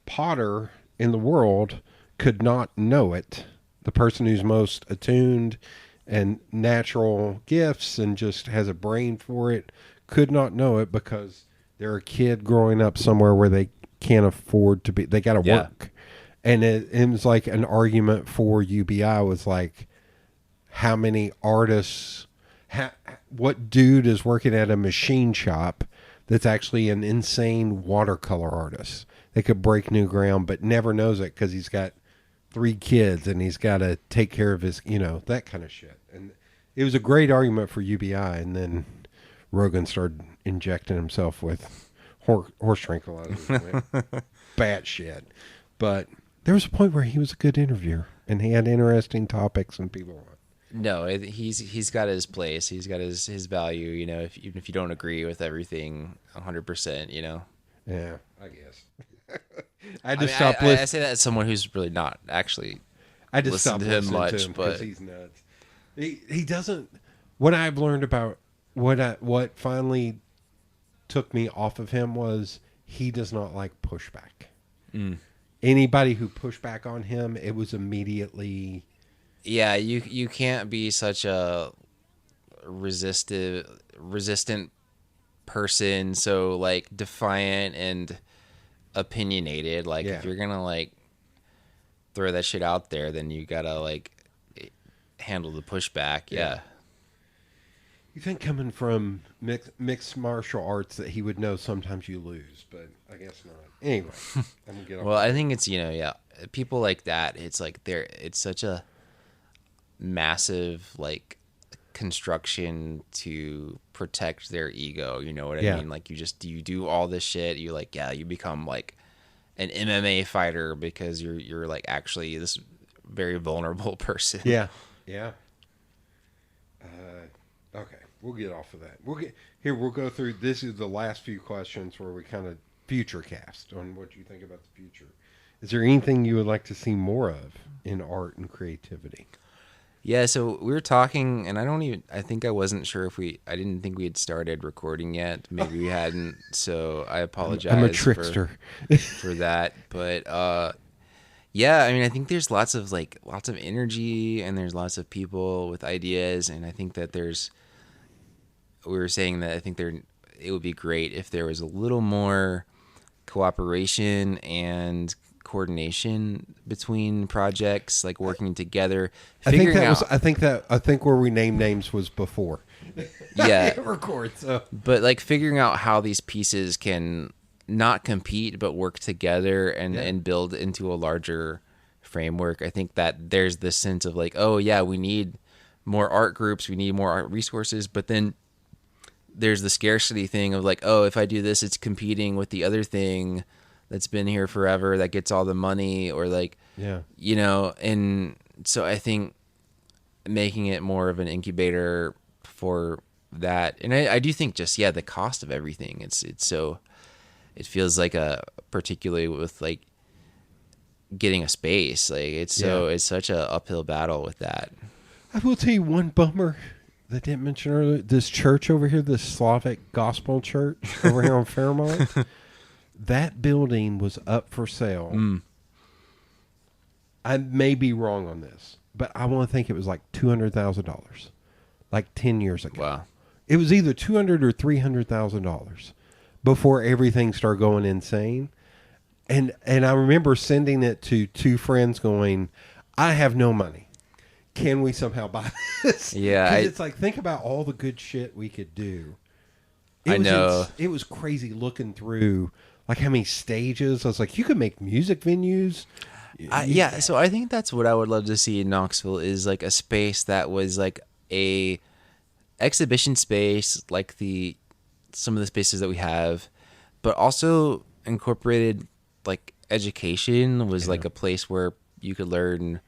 potter in the world could not know it. The person who's most attuned and natural gifts and just has a brain for it could not know it because they're a kid growing up somewhere where they can't afford to be, they got to Yeah. work. And it was like an argument for UBI was like, how many artists, what dude is working at a machine shop that's actually an insane watercolor artist that could break new ground but never knows it because he's got 3 kids and he's got to take care of his, that kind of shit. And it was a great argument for UBI. And then Rogan started injecting himself with horse tranquilizers. Bat shit. But there was a point where he was a good interviewer and he had interesting topics and people. No, he's got his place. He's got his value. Even if you don't agree with everything 100%, Yeah, I guess. I just stopped I listening. say that as someone who's really not actually. I just listen stopped to him listening much, to him because but- he's nuts. He doesn't. What I've learned about what finally took me off of him was he does not like pushback. Anybody who pushed back on him, it was immediately. Yeah, you can't be such a resistant person, so like defiant and opinionated. Like Yeah. if you're gonna like throw that shit out there, then you gotta like handle the pushback. Yeah. You think coming from mixed martial arts that he would know sometimes you lose, but I guess not. Anyway, I'm gonna get off. Well, I think it's people like that. It's like it's such a massive like construction to protect their ego. You know what Yeah. I mean? Like you do all this shit. You you become like an MMA fighter because you're like actually this very vulnerable person. Yeah. Okay, we'll get off of that. We'll go through. This is the last few questions where we kind of future cast on what you think about the future. Is there anything you would like to see more of in art and creativity? Yeah, so we were talking, and I think I wasn't sure I didn't think we had started recording yet. Maybe we hadn't, so I apologize. I'm a trickster. for that. But yeah, I mean, I think there's lots of energy, and there's lots of people with ideas, and I think that we were saying that I think it would be great if there was a little more cooperation and coordination between projects, like working together. I think where we named names was before. Yeah. Record. So But like figuring out how these pieces can not compete but work together and build into a larger framework. I think that there's this sense of like, oh yeah, we need more art groups, we need more art resources, but then there's the scarcity thing of like, oh, if I do this, it's competing with the other thing that's been here forever that gets all the money, or like, yeah. And so I think making it more of an incubator for that. And I do think just, the cost of everything, it's so, it feels like particularly with like getting a space, like it's such a uphill battle with that. I will tell you one bummer that I didn't mention earlier. This church over here, this Slavic Gospel Church over here on Fairmont, that building was up for sale. I may be wrong on this, but I want to think it was like $200,000, like 10 years ago. Wow. It was either $200,000 or $300,000 before everything started going insane. And I remember sending it to 2 friends going, I have no money. Can we somehow buy this? Yeah, 'Cause it's like, think about all the good shit we could do. I know. It was crazy looking through, like how many stages. I was like, you could make music venues. So I think that's what I would love to see in Knoxville is like a space that was like a exhibition space, like some of the spaces that we have, but also incorporated like education was like a place where you could learn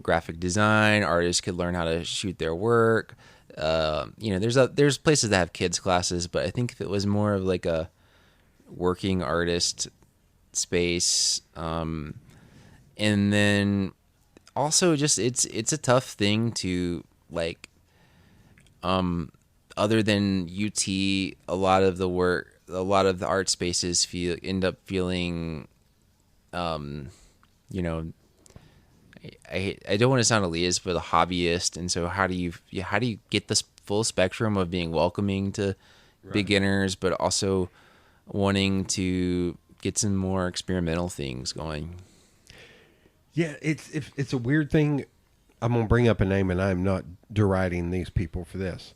graphic design, artists could learn how to shoot their work. There's places that have kids classes, but I think if it was more of like a working artist space, and then also just it's a tough thing to like other than UT, a lot of the art spaces end up feeling you know, I don't want to sound elitist, but a hobbyist. And so how do you get this full spectrum of being welcoming to beginners, but also wanting to get some more experimental things going? Yeah, it's a weird thing. I'm gonna bring up a name, and I'm not deriding these people for this,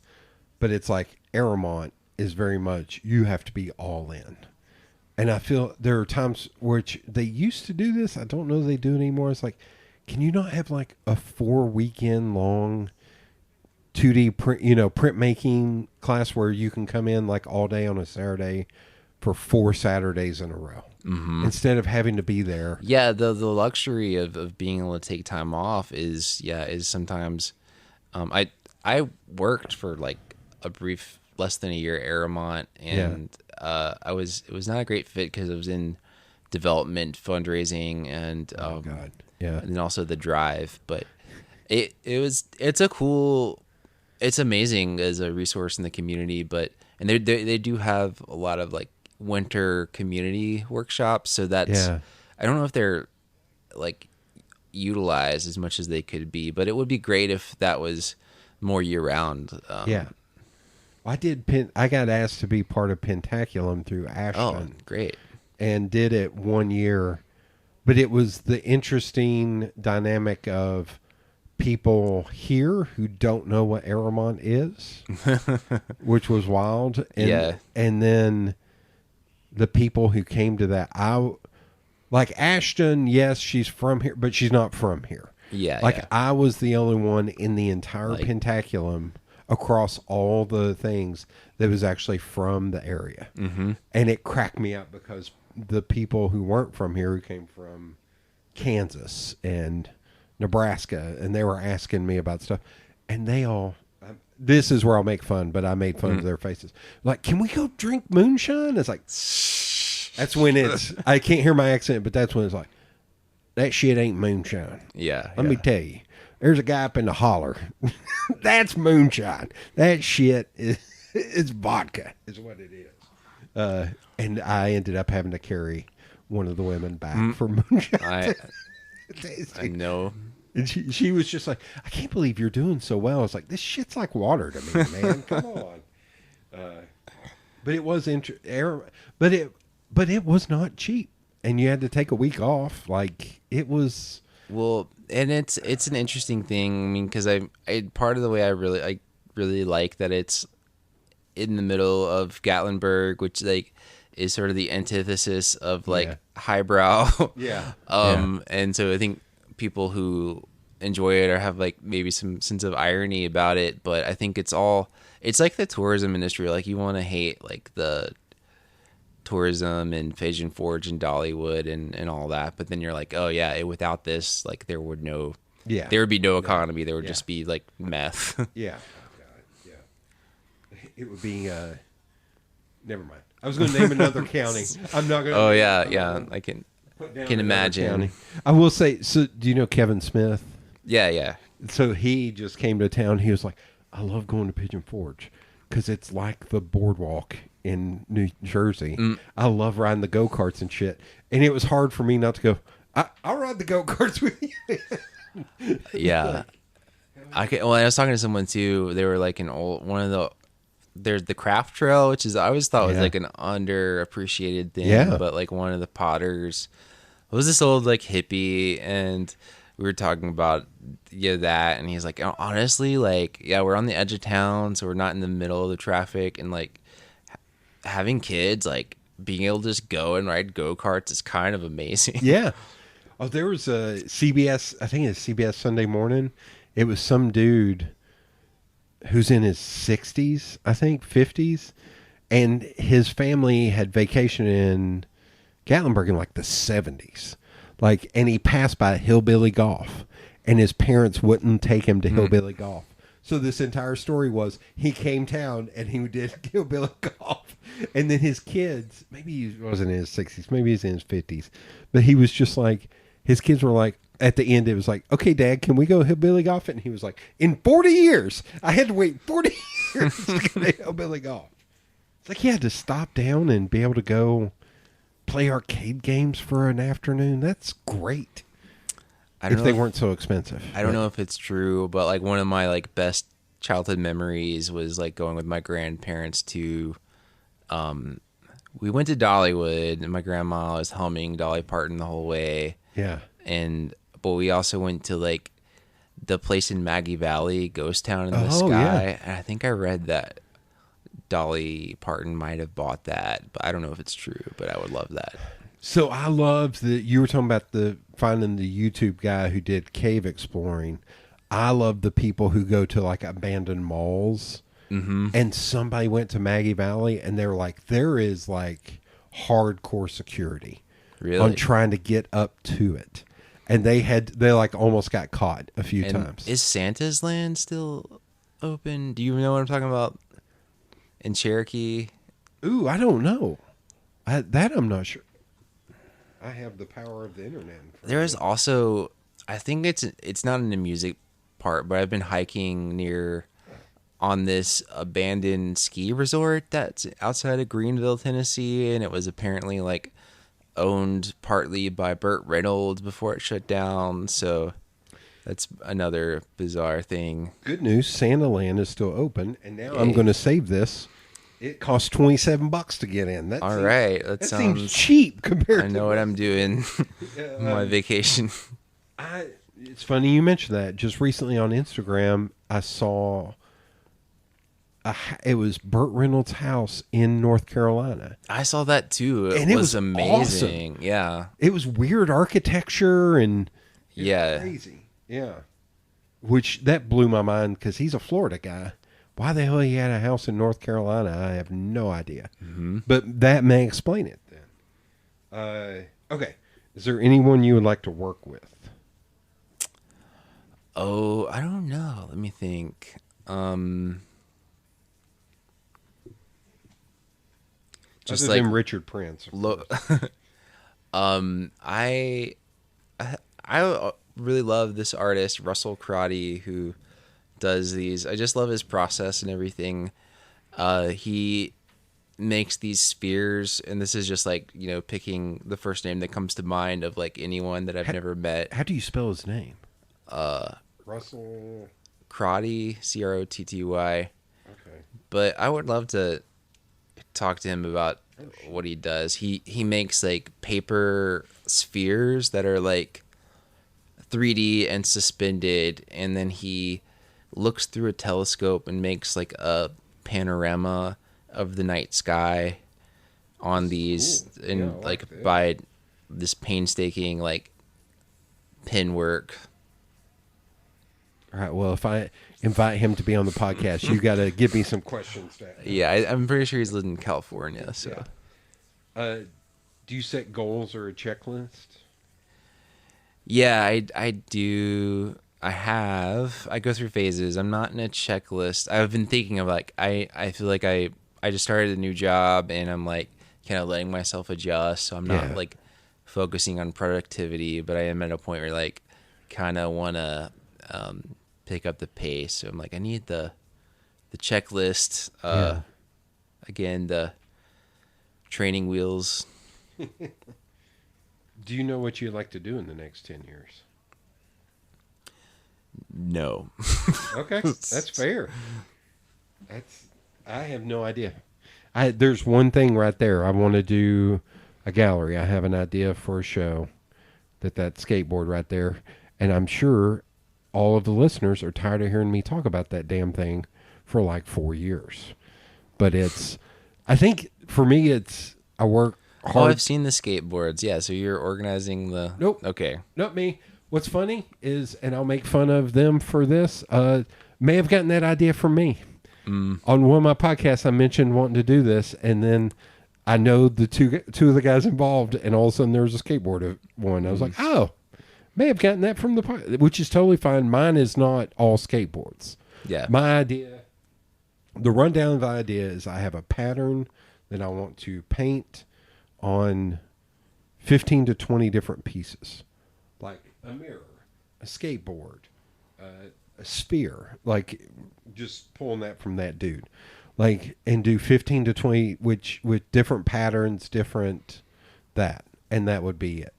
but it's like Aramont is very much you have to be all in. And I feel there are times which they used to do this. I don't know if they do it anymore. It's like, can you not have like a 4-weekend long 2D printmaking class where you can come in like all day on a Saturday for 4 Saturdays in a row instead of having to be there? Yeah, the luxury of being able to take time off is sometimes. I worked for like a brief less than a year at Aramont, and it was not a great fit because it was in development, fundraising, and God, yeah, and then also the drive. But it's amazing as a resource in the community. But and they do have a lot of like winter community workshops, so that's I don't know if they're like utilized as much as they could be, but it would be great if that was more year round. I got asked to be part of Pentaculum through Ashton. Oh, great. And did it 1 year. But it was the interesting dynamic of people here who don't know what Aramont is, which was wild. And, and then the people who came to that, like Ashton, yes, she's from here, but she's not from here. I was the only one in the entire Pentaculum across all the things that was actually from the area. And it cracked me up because the people who weren't from here, who came from Kansas and Nebraska, and they were asking me about stuff, and they all, this is where I'll make fun, but I made fun of their faces. Like, can we go drink moonshine? It's like, that's when I can't hear my accent, but that's when it's like, that shit ain't moonshine. Let me tell you. There's a guy up in the holler. That's moonshine. That shit is vodka, is what it is. And I ended up having to carry one of the women back for moonshine. I know. And she was just like, I can't believe you're doing so well. I was like, this shit's like water to me, man. Come on. But it was but it was not cheap, and you had to take a week off. Like it was. Well, and it's an interesting thing. I mean, because I part of the way I really like that it's in the middle of Gatlinburg, which like is sort of the antithesis of like highbrow. And so I think people who enjoy it or have like maybe some sense of irony about it, but I think it's like the tourism industry. Like you want to hate like the tourism and Pigeon Forge and Dollywood and all that, but then you're like, oh yeah, without this, like there would be no economy. There would just be like meth. It would be never mind. I was going to name another county. I'm not going to. Oh yeah, I can imagine. County. I will say, so do you know Kevin Smith? Yeah. So he just came to town. He was like, I love going to Pigeon Forge because it's like the boardwalk in New Jersey. I love riding the go-karts and shit. And it was hard for me not to go, I'll ride the go-karts with you. Yeah. I was talking to someone too. They were like there's the craft trail, which is I always thought was like an underappreciated thing. Yeah. But like one of the potters was this old like hippie, and we were talking about that, and he's like, honestly, like we're on the edge of town, so we're not in the middle of the traffic, and like having kids, like being able to just go and ride go-karts is kind of amazing. Yeah. Oh, there was a CBS, I think it's CBS Sunday Morning. It was some dude who's in his 60s, I think, 50s. And his family had vacation in Gatlinburg in like the 70s. Like, and he passed by Hillbilly Golf, and his parents wouldn't take him to Hillbilly Golf. So this entire story was he came down and he did Hillbilly Golf. And then his kids, maybe he wasn't in his 60s, maybe he's in his 50s. But he was just like, his kids were like, at the end, it was like, okay, Dad, can we go hillbilly golf? And he was like, in 40 years, I had to wait 40 years to go hillbilly golf. It's like he had to stop down and be able to go play arcade games for an afternoon. That's great. If they weren't so expensive. I don't know if it's true, but like one of my like best childhood memories was like going with my grandparents to we went to Dollywood, and my grandma was humming Dolly Parton the whole way. Yeah. But we also went to like the place in Maggie Valley, Ghost Town in the Oh, Sky. yeah. And I think I read that Dolly Parton might have bought that, but I don't know if it's true, but I would love that. So I love that you were talking about finding the YouTube guy who did cave exploring. I love the people who go to like abandoned malls. Mm-hmm. And somebody went to Maggie Valley and they were like, there is like hardcore security Really? on trying to get up to it. And they like almost got caught a few times. Is Santa's Land still open? Do you know what I'm talking about? In Cherokee? Ooh, I don't know. That I'm not sure. I have the power of the internet. There is also, I think it's not in the music part, but I've been hiking on this abandoned ski resort that's outside of Greenville, Tennessee, and it was apparently like owned partly by Burt Reynolds before it shut down. So that's another bizarre thing. Good news, Santa Land is still open, and now I'm going to save this. It costs $27 to get in. All right, that sounds seems cheap compared. I know what I'm doing. My vacation. It's funny you mentioned that. Just recently on Instagram, I saw it was Burt Reynolds' house in North Carolina. I saw that too. And it was amazing. awesome. Yeah. It was weird architecture and yeah, crazy. Yeah. Which that blew my mind because he's a Florida guy. Why the hell he had a house in North Carolina, I have no idea. Mm-hmm. But that may explain it then. Okay. Is there anyone you would like to work with? Oh, I don't know. Let me think. Just other than Richard Prince. I really love this artist, Russell Crotty, who does these. I just love his process and everything. He makes these spheres, and this is just like, picking the first name that comes to mind of like anyone that I've never met. How do you spell his name? Russell Crotty, Crotty. Okay. But I would love to talk to him about what he does. He makes like paper spheres that are like 3D and suspended, and then he looks through a telescope and makes like a panorama of the night sky on these. Cool. And like by this painstaking like pen work. All right. Well, if I invite him to be on the podcast, you got to give me some questions. Yeah, I'm pretty sure he's living in California. So, do you set goals or a checklist? Yeah, I do. I go through phases. I'm not in a checklist. I've been thinking of like I feel like I just started a new job and I'm like kind of letting myself adjust. So I'm not like focusing on productivity, but I am at a point where like kind of want to pick up the pace. So I'm like, I need the checklist. Again, the training wheels. Do you know what you'd like to do in the next 10 years? No. Okay, that's fair. I have no idea. There's one thing right there. I want to do a gallery. I have an idea for a show that skateboard right there, and I'm sure all of the listeners are tired of hearing me talk about that damn thing for like 4 years. But I think for me, I work hard. Oh, I've seen the skateboards. Yeah, so you're organizing the... Nope. Okay. Not me. What's funny is, and I'll make fun of them for this, may have gotten that idea from me. On one of my podcasts, I mentioned wanting to do this, and then I know the two of the guys involved, and all of a sudden there was a skateboard one. I was like, oh, may have gotten that from the podcast, which is totally fine. Mine is not all skateboards. Yeah. My idea, the rundown of the idea is I have a pattern that I want to paint on 15 to 20 different pieces. Like a mirror, a skateboard, a sphere, like just pulling that from that dude, like, and do 15 to 20, which with different patterns, different and that would be it.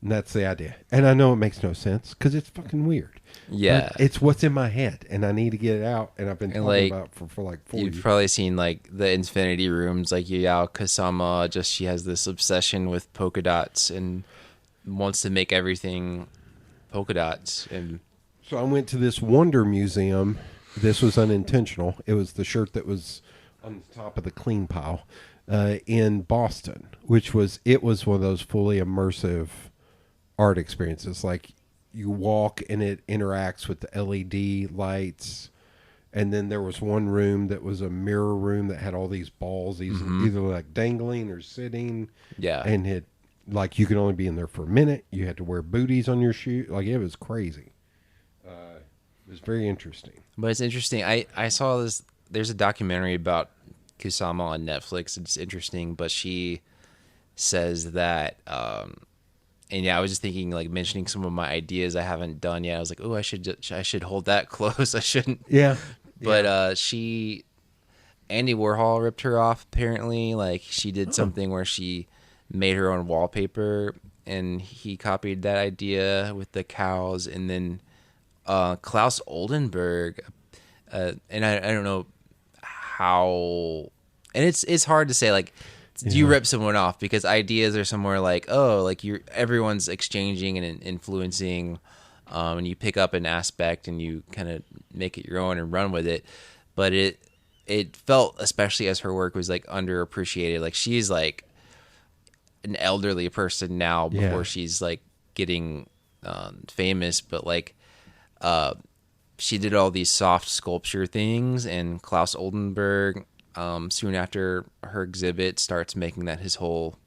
And that's the idea. And I know it makes no sense because it's fucking weird. Yeah. But it's what's in my head, and I need to get it out. And I've been talking like, about it for like 4 You've years. probably seen like the Infinity Rooms, like Yayao Kusama. Just she has this obsession with polka dots and wants to make everything polka dots. And So I went to this Wonder Museum. This was unintentional. It was the shirt that was on the top of the clean pile in Boston, which was one of those fully immersive art experiences. Like you walk and it interacts with the LED lights. And then there was one room that was a mirror room that had all these balls, either like dangling or sitting. yeah, And it, like, you could only be in there for a minute. You had to wear booties on your shoe. Like, it was crazy. It was very interesting. but it's interesting. I saw this. There's a documentary about Kusama on Netflix. It's interesting, but she says that. And yeah, I was just thinking, like mentioning some of my ideas I haven't done yet. I was like, oh, I should hold that close. I shouldn't. Yeah. But Andy Warhol ripped her off. Apparently, like she did something where she made her own wallpaper, and he copied that idea with the cows. And then Klaus Oldenburg, and I don't know how, and it's hard to say like. Do you rip someone off because ideas are somewhere like, oh, like everyone's exchanging and influencing, and you pick up an aspect and you kind of make it your own and run with it. But it felt, especially as her work was like underappreciated. Like she's like an elderly person now before she's like getting famous, but like she did all these soft sculpture things, and Klaus Oldenburg. Soon after her exhibit starts making that his whole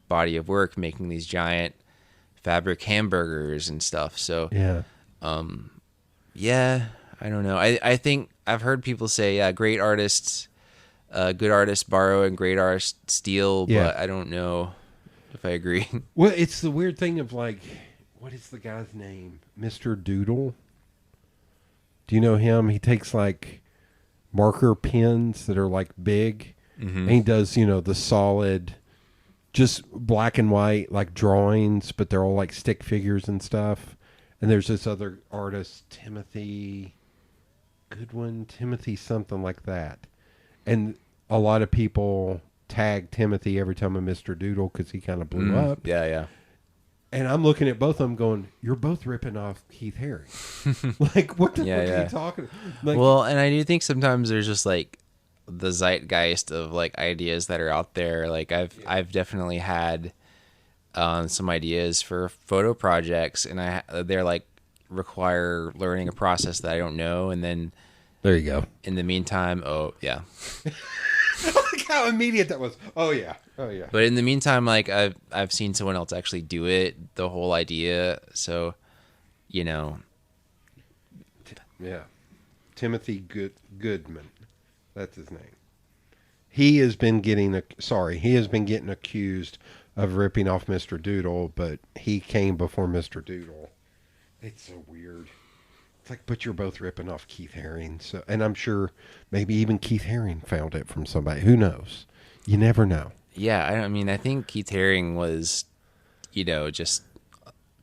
body of work, making these giant fabric hamburgers and stuff. So, Yeah. yeah, I don't know. I think I've heard people say, great artists, good artists borrow and great artists steal, Yeah. but I don't know if I agree. Well, it's the weird thing of like, what is the guy's name? Mr. Doodle? Do you know him? He takes like marker pens that are like big, and he does, the solid, just black and white, like drawings, but they're all like stick figures and stuff. And there's this other artist, Timothy something like that. And a lot of people tag Timothy every time a Mr. Doodle because he kind of blew up. Yeah. And I'm looking at both of them going, you're both ripping off Keith Haring. Like, what the fuck are you talking about? Like, Well, and I do think sometimes there's just like the zeitgeist of like ideas that are out there. Like I've definitely had some ideas for photo projects, and they're like require learning a process that I don't know, and then there you go. in the meantime, oh yeah. Look how immediate that was. Oh yeah. But in the meantime, like I've seen someone else actually do it, the whole idea. So, Yeah. Timothy Goodman. That's his name. He has been getting accused of ripping off Mr. Doodle, but he came before Mr. Doodle. It's so weird. It's like, but you're both ripping off Keith Haring. So, and I'm sure maybe even Keith Haring found it from somebody. Who knows? You never know. yeah, I think Keith Haring was, just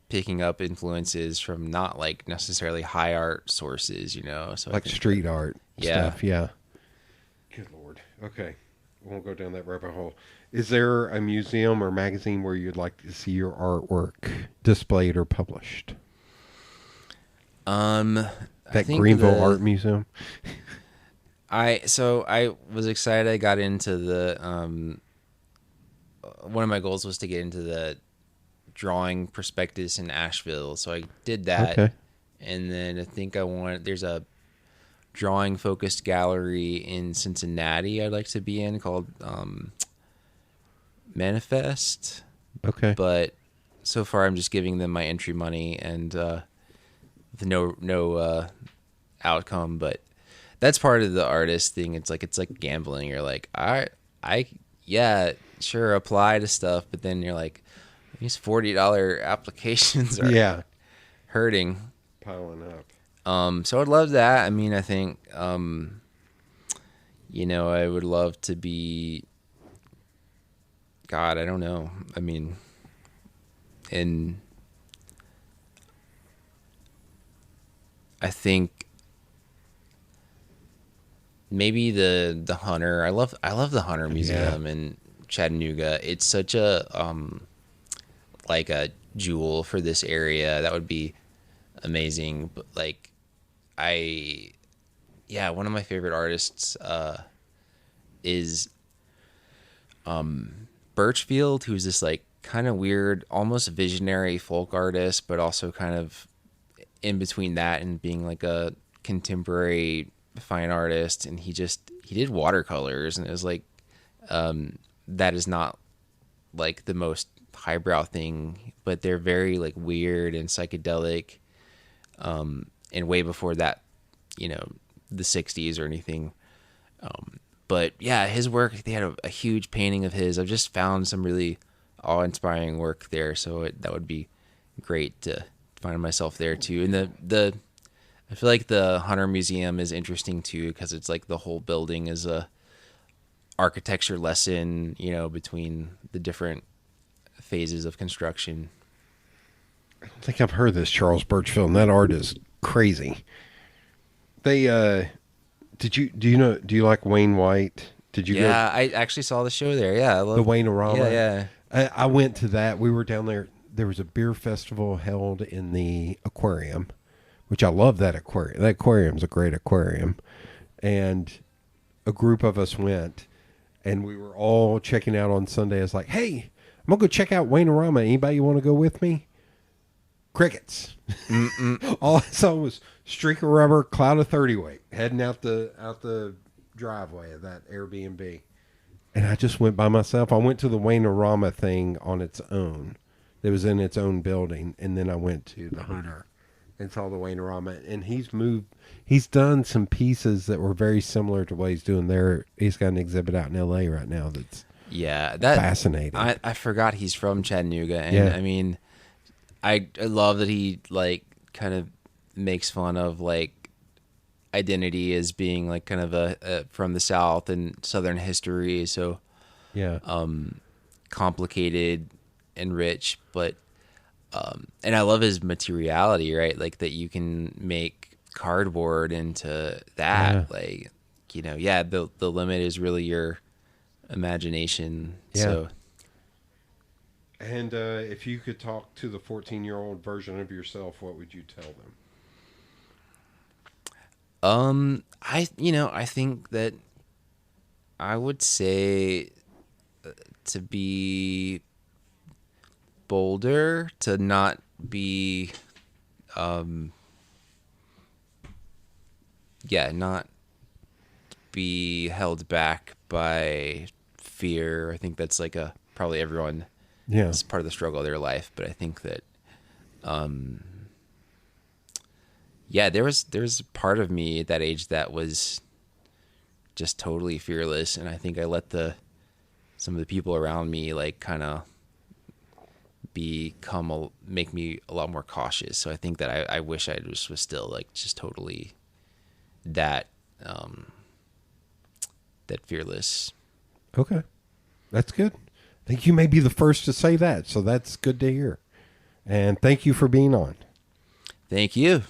picking up influences from not like necessarily high art sources, So Like street art Yeah. stuff. Yeah. Good Lord. Okay. We won't go down that rabbit hole. Is there a museum or magazine where you'd like to see your artwork displayed or published? I That think Greenville Art Museum? I was excited. I got into the one of my goals was to get into the drawing prospectus in Asheville, so I did that. Okay. And then I think there's a drawing focused gallery in Cincinnati I'd like to be in called Manifest. Okay. But so far I'm just giving them my entry money and with no outcome. But that's part of the artist thing. It's like gambling. You're like, yeah, sure, apply to stuff, but then you're like, These $40 applications are Yeah, hurting. piling up. So I'd love that. I mean, I think, you know, I would love to be, God, I don't know. I mean, and I think maybe the Hunter. I love the Hunter Museum in Chattanooga. It's such a like a jewel for this area. That would be amazing. But like one of my favorite artists is Birchfield, who's this like kind of weird, almost visionary folk artist, but also kind of in between that and being like a contemporary fine artist. And he did watercolors, and it was like that is not like the most highbrow thing, but they're very like weird and psychedelic, and way before that, you know, the 60s or anything. But yeah, his work, they had a huge painting of his. I've just found some really awe-inspiring work there, so that would be great to find myself there too. And I feel like the Hunter Museum is interesting too, because it's like the whole building is a architecture lesson, you know, between the different phases of construction. I think I've heard this Charles Birchfield, and that art is crazy. They do you like Wayne White? Did you go I actually saw the show there. Yeah, I love the Wayne-orama? Yeah. I went to that. We were down there. There was a beer festival held in the aquarium, which I love that aquarium. That aquarium's a great aquarium. And a group of us went, and we were all checking out on Sunday. I was like, hey, I'm going to go check out Wayne-orama. Anybody want to go with me? Crickets. All I saw was streak of rubber, cloud of 30 weight, heading out the driveway of that Airbnb. And I just went by myself. I went to the Wayne-orama thing on its own. It was in its own building. And then I went to the Hunter and saw the Wayne-orama. And he's done some pieces that were very similar to what he's doing there. He's got an exhibit out in LA right now that's fascinating. I forgot he's from Chattanooga. And I mean, I love that he like kind of makes fun of like identity as being like kind of a from the South and Southern history, so complicated and rich, but and I love his materiality, right? Like that you can make cardboard into that, like, you know, the limit is really your imagination. So and if you could talk to the 14-year-old version of yourself, what would you tell them? I think that I would say to be bolder, to not be, not be held back by fear. I think that's like probably everyone. Yeah. It's part of the struggle of their life, but I think that, there was part of me at that age that was just totally fearless, and I think I let some of the people around me like kind of make me a lot more cautious. So I think that I wish I was still like just totally that fearless. Okay, that's good. I think you may be the first to say that, so that's good to hear. And thank you for being on. Thank you.